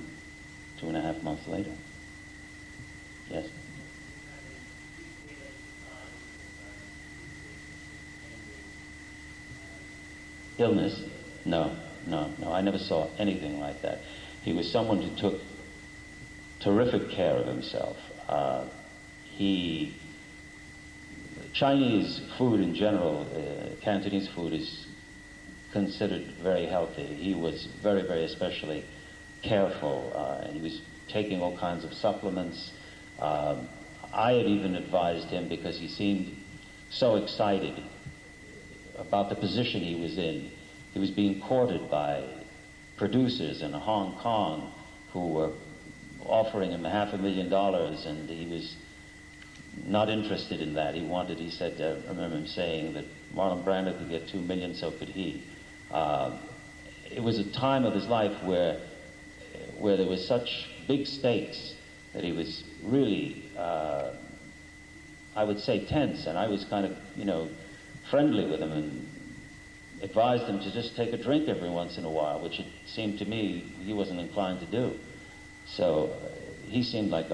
and a half months later. Yes? Illness? No. I never saw anything like that. He was someone who took terrific care of himself. Chinese food in general, Cantonese food is considered very healthy. He was very, very especially careful, and he was taking all kinds of supplements. I had even advised him because he seemed so excited about the position he was in. He was being courted by producers in Hong Kong who were offering him $500,000, and he was not interested in that. He said, I remember him saying that Marlon Brando could get $2 million, so could he. It was a time of his life where there was such big stakes that he was really, I would say, tense, and I was kind of, friendly with him and advised him to just take a drink every once in a while, which it seemed to me he wasn't inclined to do. So he seemed like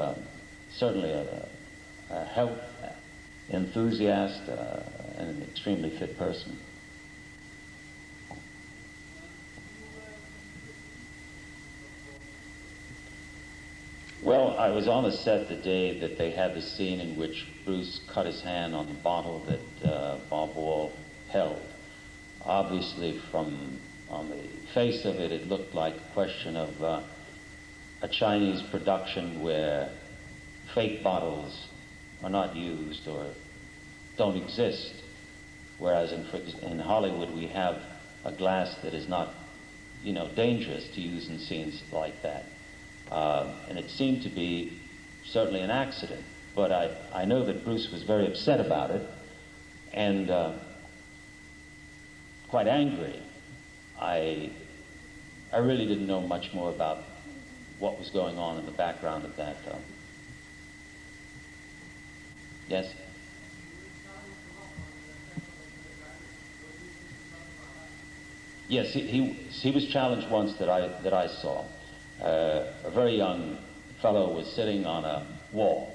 certainly a health enthusiast and an extremely fit person. Well, I was on the set the day that they had the scene in which Bruce cut his hand on the bottle that Bob Wall held. Obviously, on the face of it, it looked like a question of a Chinese production where fake bottles are not used or don't exist, whereas in Hollywood we have a glass that is not, dangerous to use in scenes like that. And it seemed to be certainly an accident, but I know that Bruce was very upset about it and quite angry. I really didn't know much more about what was going on in the background of that. Yes? Yes, he was challenged once that I saw. A very young fellow was sitting on a wall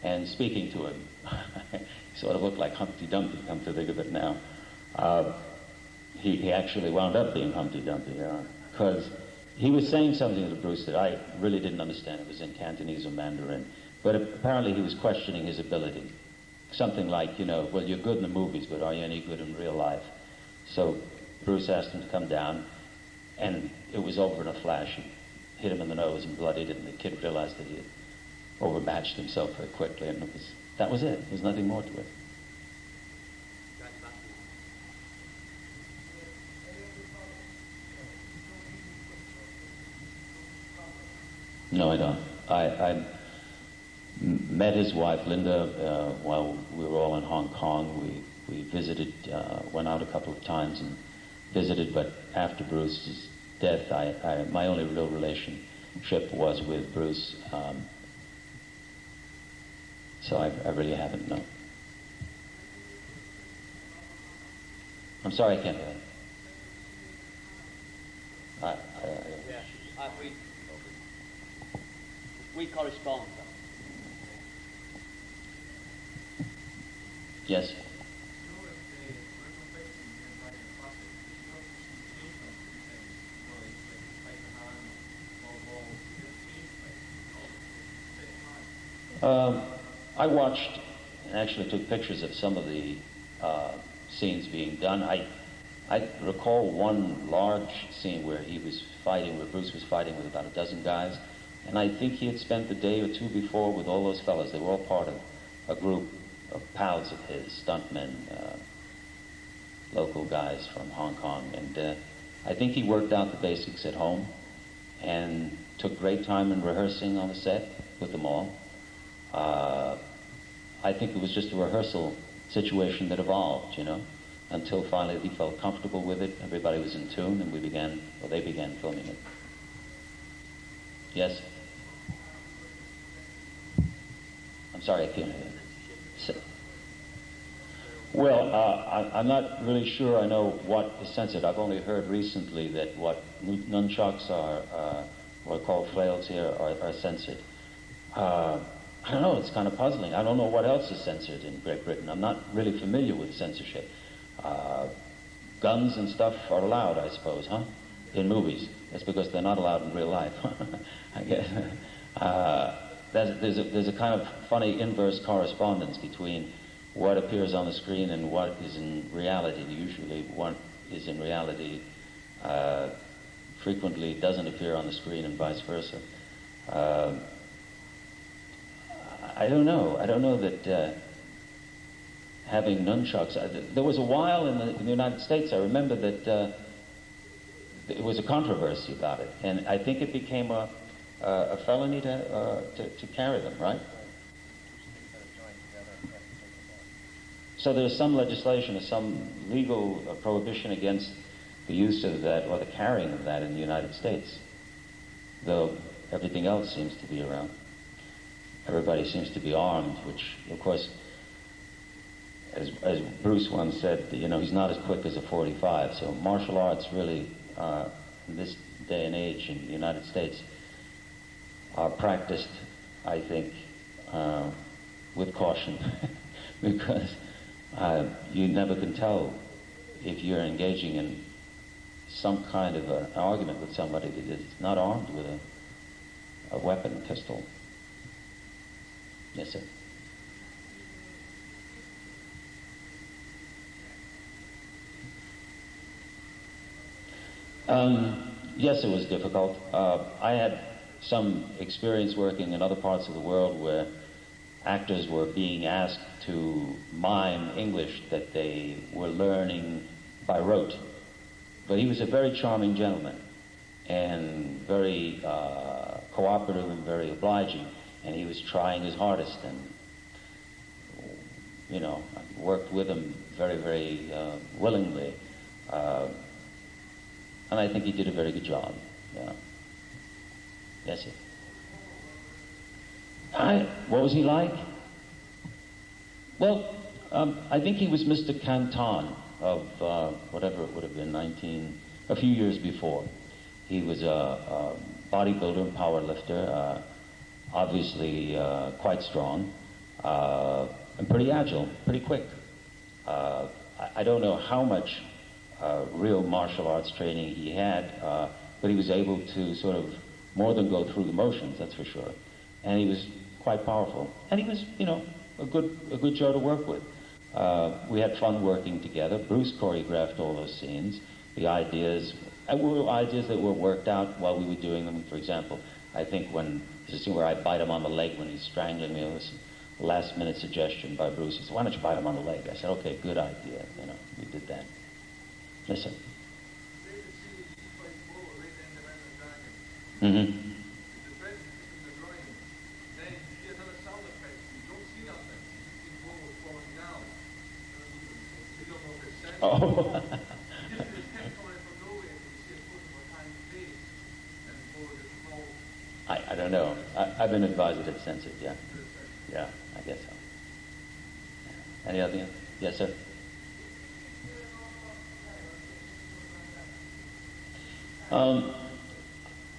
and speaking to him. He sort of looked like Humpty Dumpty, come to think of it now. He actually wound up being Humpty Dumpty, because he was saying something to Bruce that I really didn't understand. It was in Cantonese or Mandarin. But apparently he was questioning his ability. Something like, well, you're good in the movies, but are you any good in real life? So Bruce asked him to come down, and it was over in a flash. He hit him in the nose and bloodied it, and the kid realized that he had overmatched himself very quickly, and that was it. There was nothing more to it. No, I don't. I met his wife, Linda, while we were all in Hong Kong. We visited, went out a couple of times and visited, but after Bruce's death, my only real relationship was with Bruce. So I really haven't, no. I'm sorry, I can't hear that. We correspond. Yes. I watched and actually took pictures of some of the scenes being done. I recall one large scene where Bruce was fighting with about a dozen guys, And I think he had spent the day or two before with all those fellas. They were all part of a group of pals of his, stuntmen, local guys from Hong Kong. And I think he worked out the basics at home and took great time in rehearsing on the set with them all. I think it was just a rehearsal situation that evolved, you know, until finally he felt comfortable with it, everybody was in tune, and they began filming it. Yes? I'm sorry, I can't hear you. Well, I'm not really sure I know what is censored. I've only heard recently that what nunchucks are, what are called flails here, are censored. I don't know, it's kind of puzzling. I don't know what else is censored in Great Britain. I'm not really familiar with censorship. Guns and stuff are allowed, I suppose, huh? In movies. That's because they're not allowed in real life, I guess. There's a kind of funny inverse correspondence between what appears on the screen and what is in reality. Usually what is in reality frequently doesn't appear on the screen and vice versa. I don't know. I don't know that having nunchucks... there was a while in the United States, I remember that there was a controversy about it, and I think it became a felony to carry them, right? So there's some legislation or some legal prohibition against the use of that or the carrying of that in the United States, though everything else seems to be around. Everybody seems to be armed, which, of course, as Bruce once said, you know, he's not as quick as a .45. So martial arts really, in this day and age in the United States, are practiced, I think, with caution, because you never can tell if you're engaging in some kind of an argument with somebody that is not armed with a weapon, pistol. Yes, sir. Yes, it was difficult. I had some experience working in other parts of the world where actors were being asked to mime English that they were learning by rote. But he was a very charming gentleman and very cooperative and very obliging. And he was trying his hardest, and, you know, I worked with him very, very willingly. And I think he did a very good job. Yeah. Yes, sir. What was he like? Well, I think he was Mr. Canton of whatever it would have been, a few years before. He was a bodybuilder, power lifter, obviously quite strong, and pretty agile, pretty quick. I don't know how much real martial arts training he had, but he was able to sort of more than go through the motions, that's for sure. And he was quite powerful. And he was, you know, a good Joe to work with. We had fun working together. Bruce choreographed all those scenes. The ideas were ideas that were worked out while we were doing them. For example, I think when there's a scene where I bite him on the leg when he's strangling me, it was a last-minute suggestion by Bruce. He said, "Why don't you bite him on the leg?" I said, "Okay, good idea." You know, we did that. Listen. Mm-hmm. Oh. I don't know. I've been advised that it's censored, yeah. Yeah, I guess so. Any other? Yes, sir?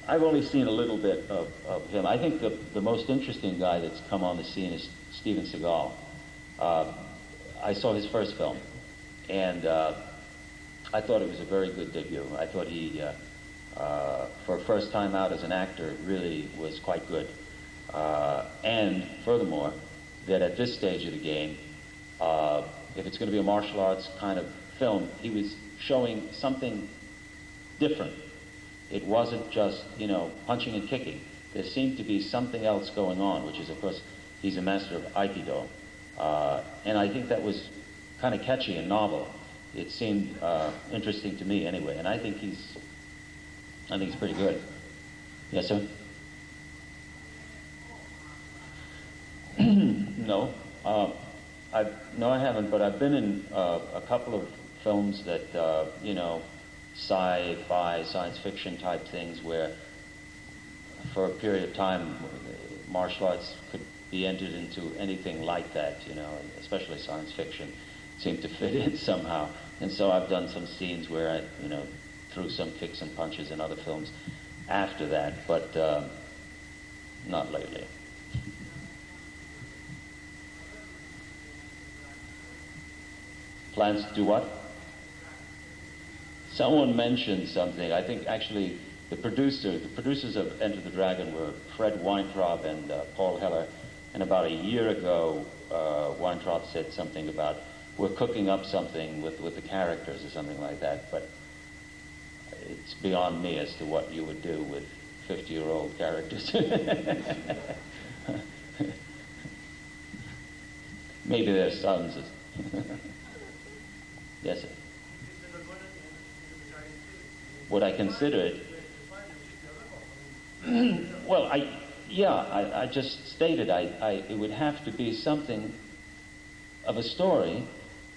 I've only seen a little bit of him. I think the most interesting guy that's come on the scene is Steven Seagal. I saw his first film, and I thought it was a very good debut. I thought he, for a first time out as an actor, really was quite good. And furthermore, that at this stage of the game, if it's going to be a martial arts kind of film, he was showing something different. It wasn't just, you know, punching and kicking. there seemed to be something else going on, which is, of course, he's a master of Aikido. And I think that was kind of catchy and novel. It seemed interesting to me anyway, and I think he's pretty good. Yes, sir? No. No, I haven't, but I've been in a couple of films that, you know, sci-fi, science fiction type things where for a period of time martial arts could be entered into anything like that, you know, especially science fiction seemed to fit in somehow. And so I've done some scenes where I, you know, threw some kicks and punches in other films after that, but not lately. Plans to do what? Someone mentioned something. I think actually the producers of Enter the Dragon were Fred Weintraub and Paul Heller. And about a year ago, Weintraub said something about we're cooking up something with the characters or something like that. But it's beyond me as to what you would do with 50-year-old characters. Maybe their sons. Yes, sir. Would I consider it? Well, I just stated it would have to be something of a story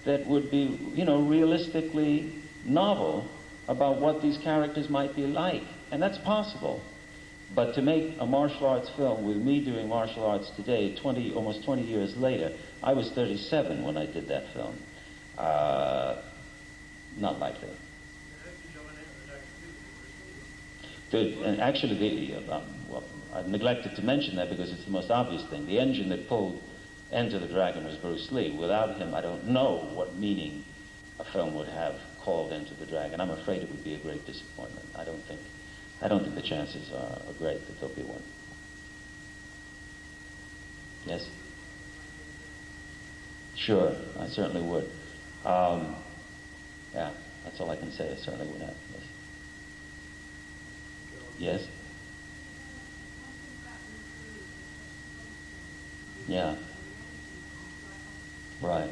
that would be, you know, realistically novel about what these characters might be like, and that's possible. But to make a martial arts film with me doing martial arts today, almost 20 years later, I was 37 when I did that film. Not likely. And actually, well, I've neglected to mention that because it's the most obvious thing. The engine that pulled Enter the Dragon was Bruce Lee. Without him, I don't know what meaning a film would have called Enter the Dragon. I'm afraid it would be a great disappointment. I don't think the chances are great that there'll be one. Yes? Sure, I certainly would. Yeah, that's all I can say. I certainly would have. Yes? Yes? Yeah. Right.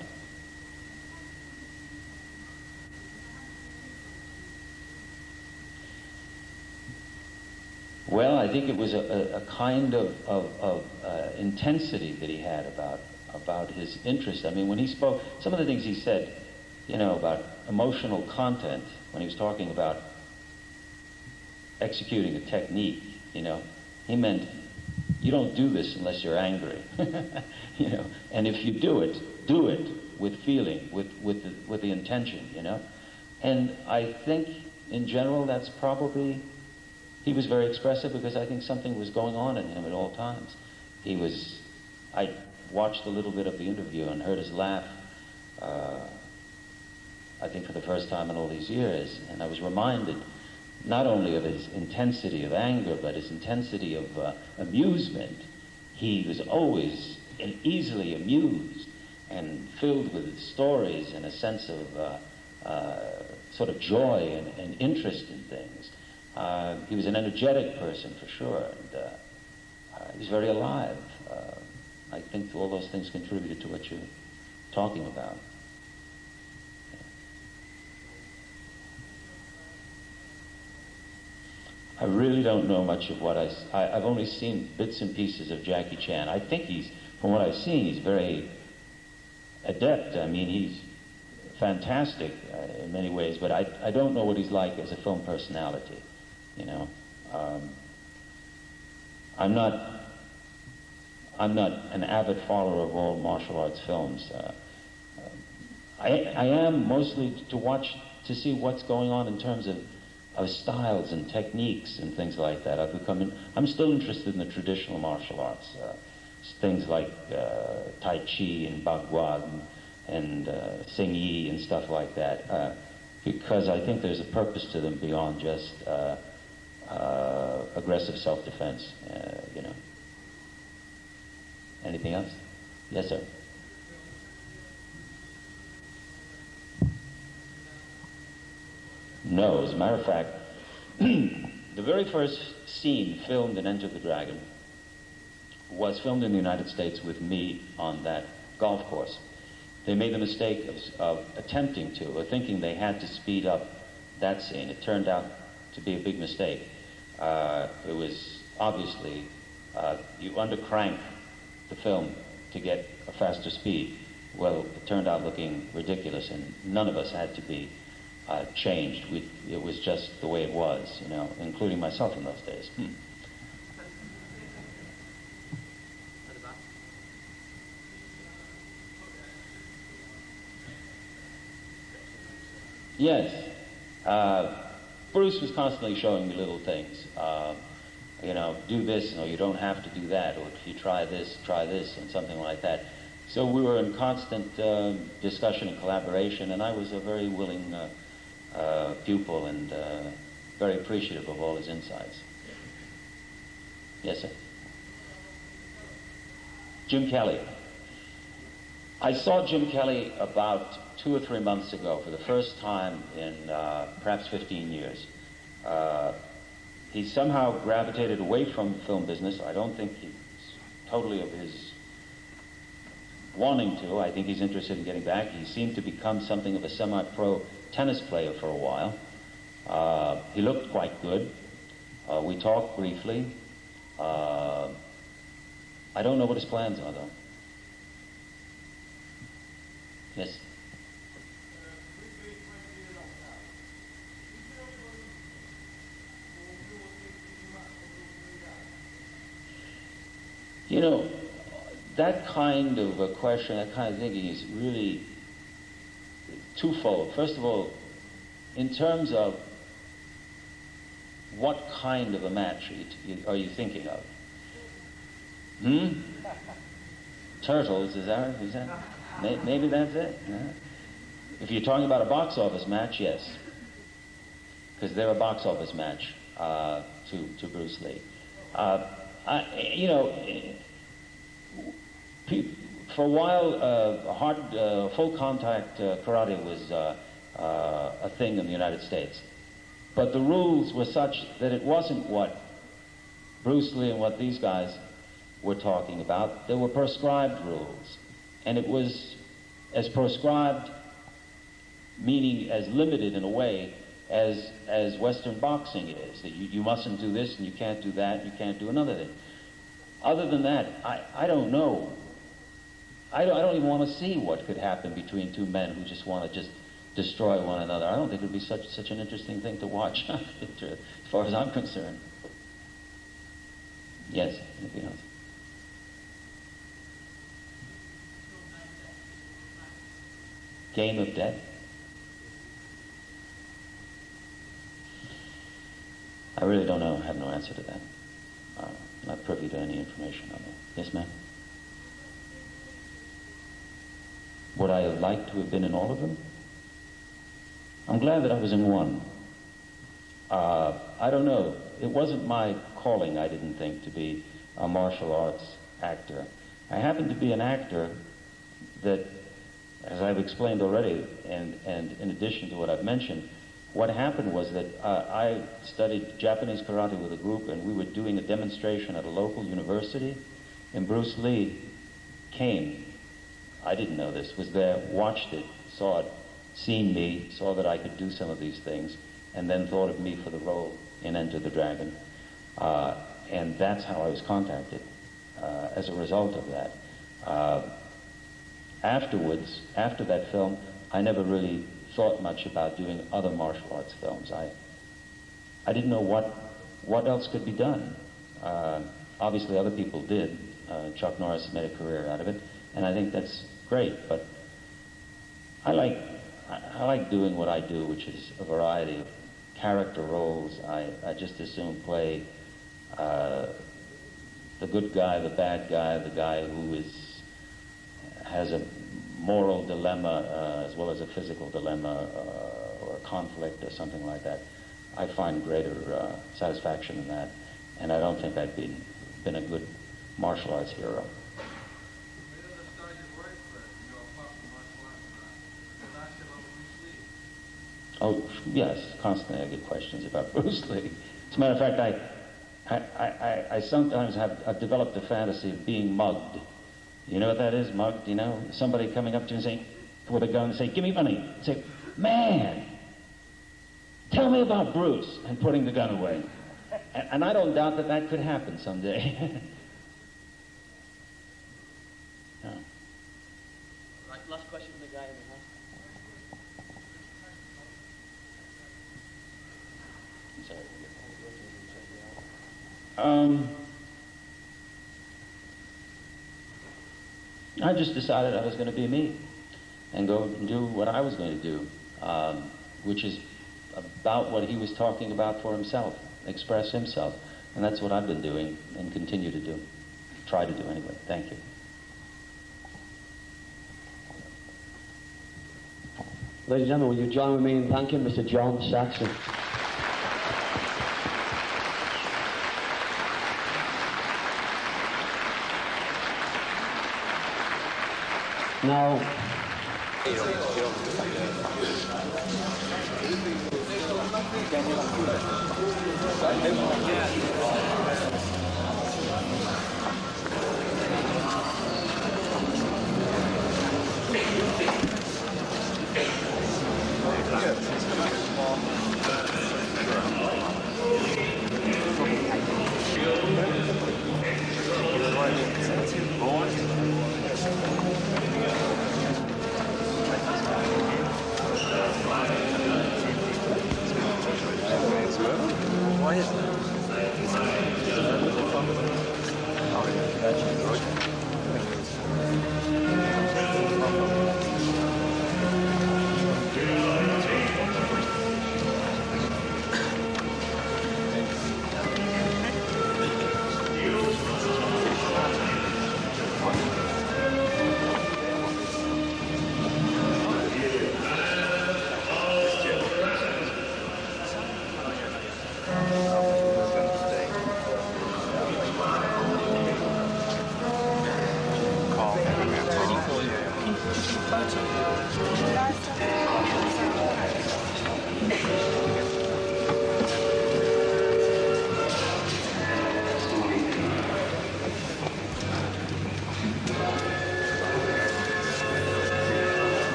Well, I think it was a kind of intensity that he had about his interest. I mean, when he spoke, some of the things he said, you know, about emotional content, when he was talking about executing a technique, you know, he meant you don't do this unless you're angry, you know, and if you do it with feeling, with the intention, you know. And I think in general that's probably, he was very expressive because I think something was going on in him at all times. I watched a little bit of the interview and heard his laugh, I think for the first time in all these years, and I was reminded not only of his intensity of anger, but his intensity of amusement. He was always easily amused and filled with stories and a sense of sort of joy and interest in things. He was an energetic person for sure, and he was very alive. I think all those things contributed to what you're talking about. I really don't know much of what I've only seen bits and pieces of Jackie Chan. I think from what I've seen, he's very adept. I mean, he's fantastic in many ways, but I don't know what he's like as a film personality, you know. I'm not an avid follower of all martial arts films. I am mostly to see what's going on in terms of styles and techniques and things like that. I'm still interested in the traditional martial arts, things like Tai Chi and Bagua and Sing Yi and stuff like that, because I think there's a purpose to them beyond just aggressive self-defense, you know. Anything else? Yes, sir. No, as a matter of fact, The very first scene filmed in Enter the Dragon was filmed in the United States with me on that golf course. They made the mistake of attempting to, or thinking they had to speed up that scene. It turned out to be a big mistake. It was obviously, you undercrank the film to get a faster speed. Well, it turned out looking ridiculous, and none of us had to be changed. It was just the way it was, you know, including myself in those days. Yes. Bruce was constantly showing me little things. You know, do this, you know, you don't have to do that, or if you try this, and something like that. So we were in constant discussion and collaboration, and I was a very willing pupil and very appreciative of all his insights. Yes, sir. Jim Kelly. I saw Jim Kelly about 2 or 3 months ago for the first time in perhaps 15 years. He somehow gravitated away from the film business. I don't think he's totally of his wanting to. I think he's interested in getting back. He seemed to become something of a semi-pro tennis player for a while. He looked quite good. We talked briefly. I don't know what his plans are, though. Yes? You know, that kind of a question, that kind of thinking is really twofold. First of all, in terms of what kind of a match are you thinking of? Turtles, is that? Maybe that's it? Yeah. If you're talking about a box office match, yes. Because they're a box office match to Bruce Lee. You know, for a while, full contact karate was a thing in the United States. But the rules were such that it wasn't what Bruce Lee and what these guys were talking about. There were prescribed rules. And it was as prescribed, meaning as limited in a way, as Western boxing is. That you mustn't do this, and you can't do that, and you can't do another thing. Other than that, I don't know. I don't even want to see what could happen between two men who just want to just destroy one another. I don't think it would be such an interesting thing to watch, as far as I'm concerned. Yes, anything else? Game of Death? I really don't know. I have no answer to that. I'm not privy to any information on that. Yes, ma'am? Would I have liked to have been in all of them? I'm glad that I was in one. I don't know. It wasn't my calling, I didn't think, to be a martial arts actor. I happened to be an actor that, as I've explained already, and in addition to what I've mentioned, what happened was that I studied Japanese karate with a group, and we were doing a demonstration at a local university, and Bruce Lee came. I didn't know this, was there, watched it, saw it, seen me, saw that I could do some of these things, and then thought of me for the role in Enter the Dragon. And that's how I was contacted as a result of that. Afterwards, after that film, I never really thought much about doing other martial arts films. I didn't know what else could be done. Obviously other people did. Chuck Norris made a career out of it, and I think that's great, but I like doing what I do, which is a variety of character roles. I just as soon play the good guy, the bad guy, the guy who has a moral dilemma as well as a physical dilemma or a conflict or something like that. I find greater satisfaction in that, and I don't think I've been a good martial arts hero. Oh, yes, constantly I get questions about Bruce Lee. As a matter of fact, I sometimes I've developed a fantasy of being mugged. You know what that is, mugged? You know, somebody coming up to you and saying, with a gun, and say, "Give me money." Say, "Man, tell me about Bruce," and putting the gun away. And I don't doubt that that could happen someday. Yeah. Right, last question from the guy in the house. I just decided I was going to be me and go and do what I was going to do, which is about what he was talking about for himself, express himself. And that's what I've been doing and continue to do, try to do anyway. Thank you. Ladies and gentlemen, will you join with me in thanking Mr. John Saxon? Now,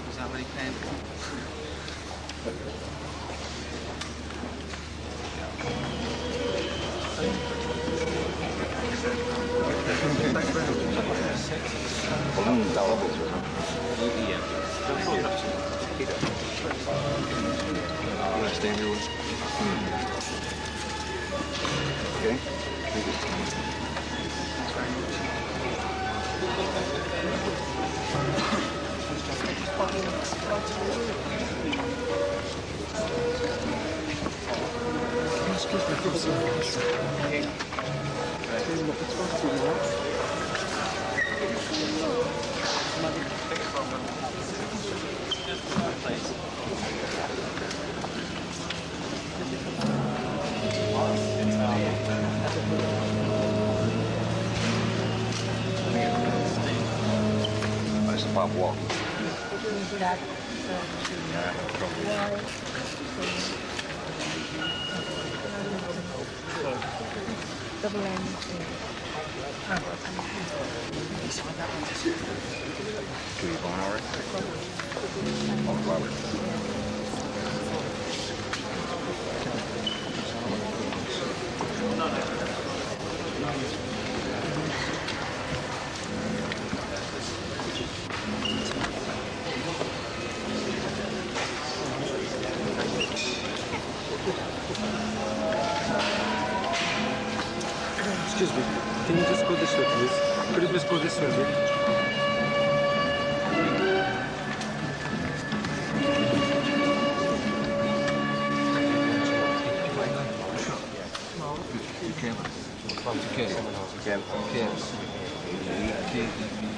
Is that really painful? Stand here with Okay? Thank Nice pop walk. Double N. Can you going all right? Oh, Robert. Excuse me, can you just go this way, please? Could you please go this way, please? You can't. You can't. You can't.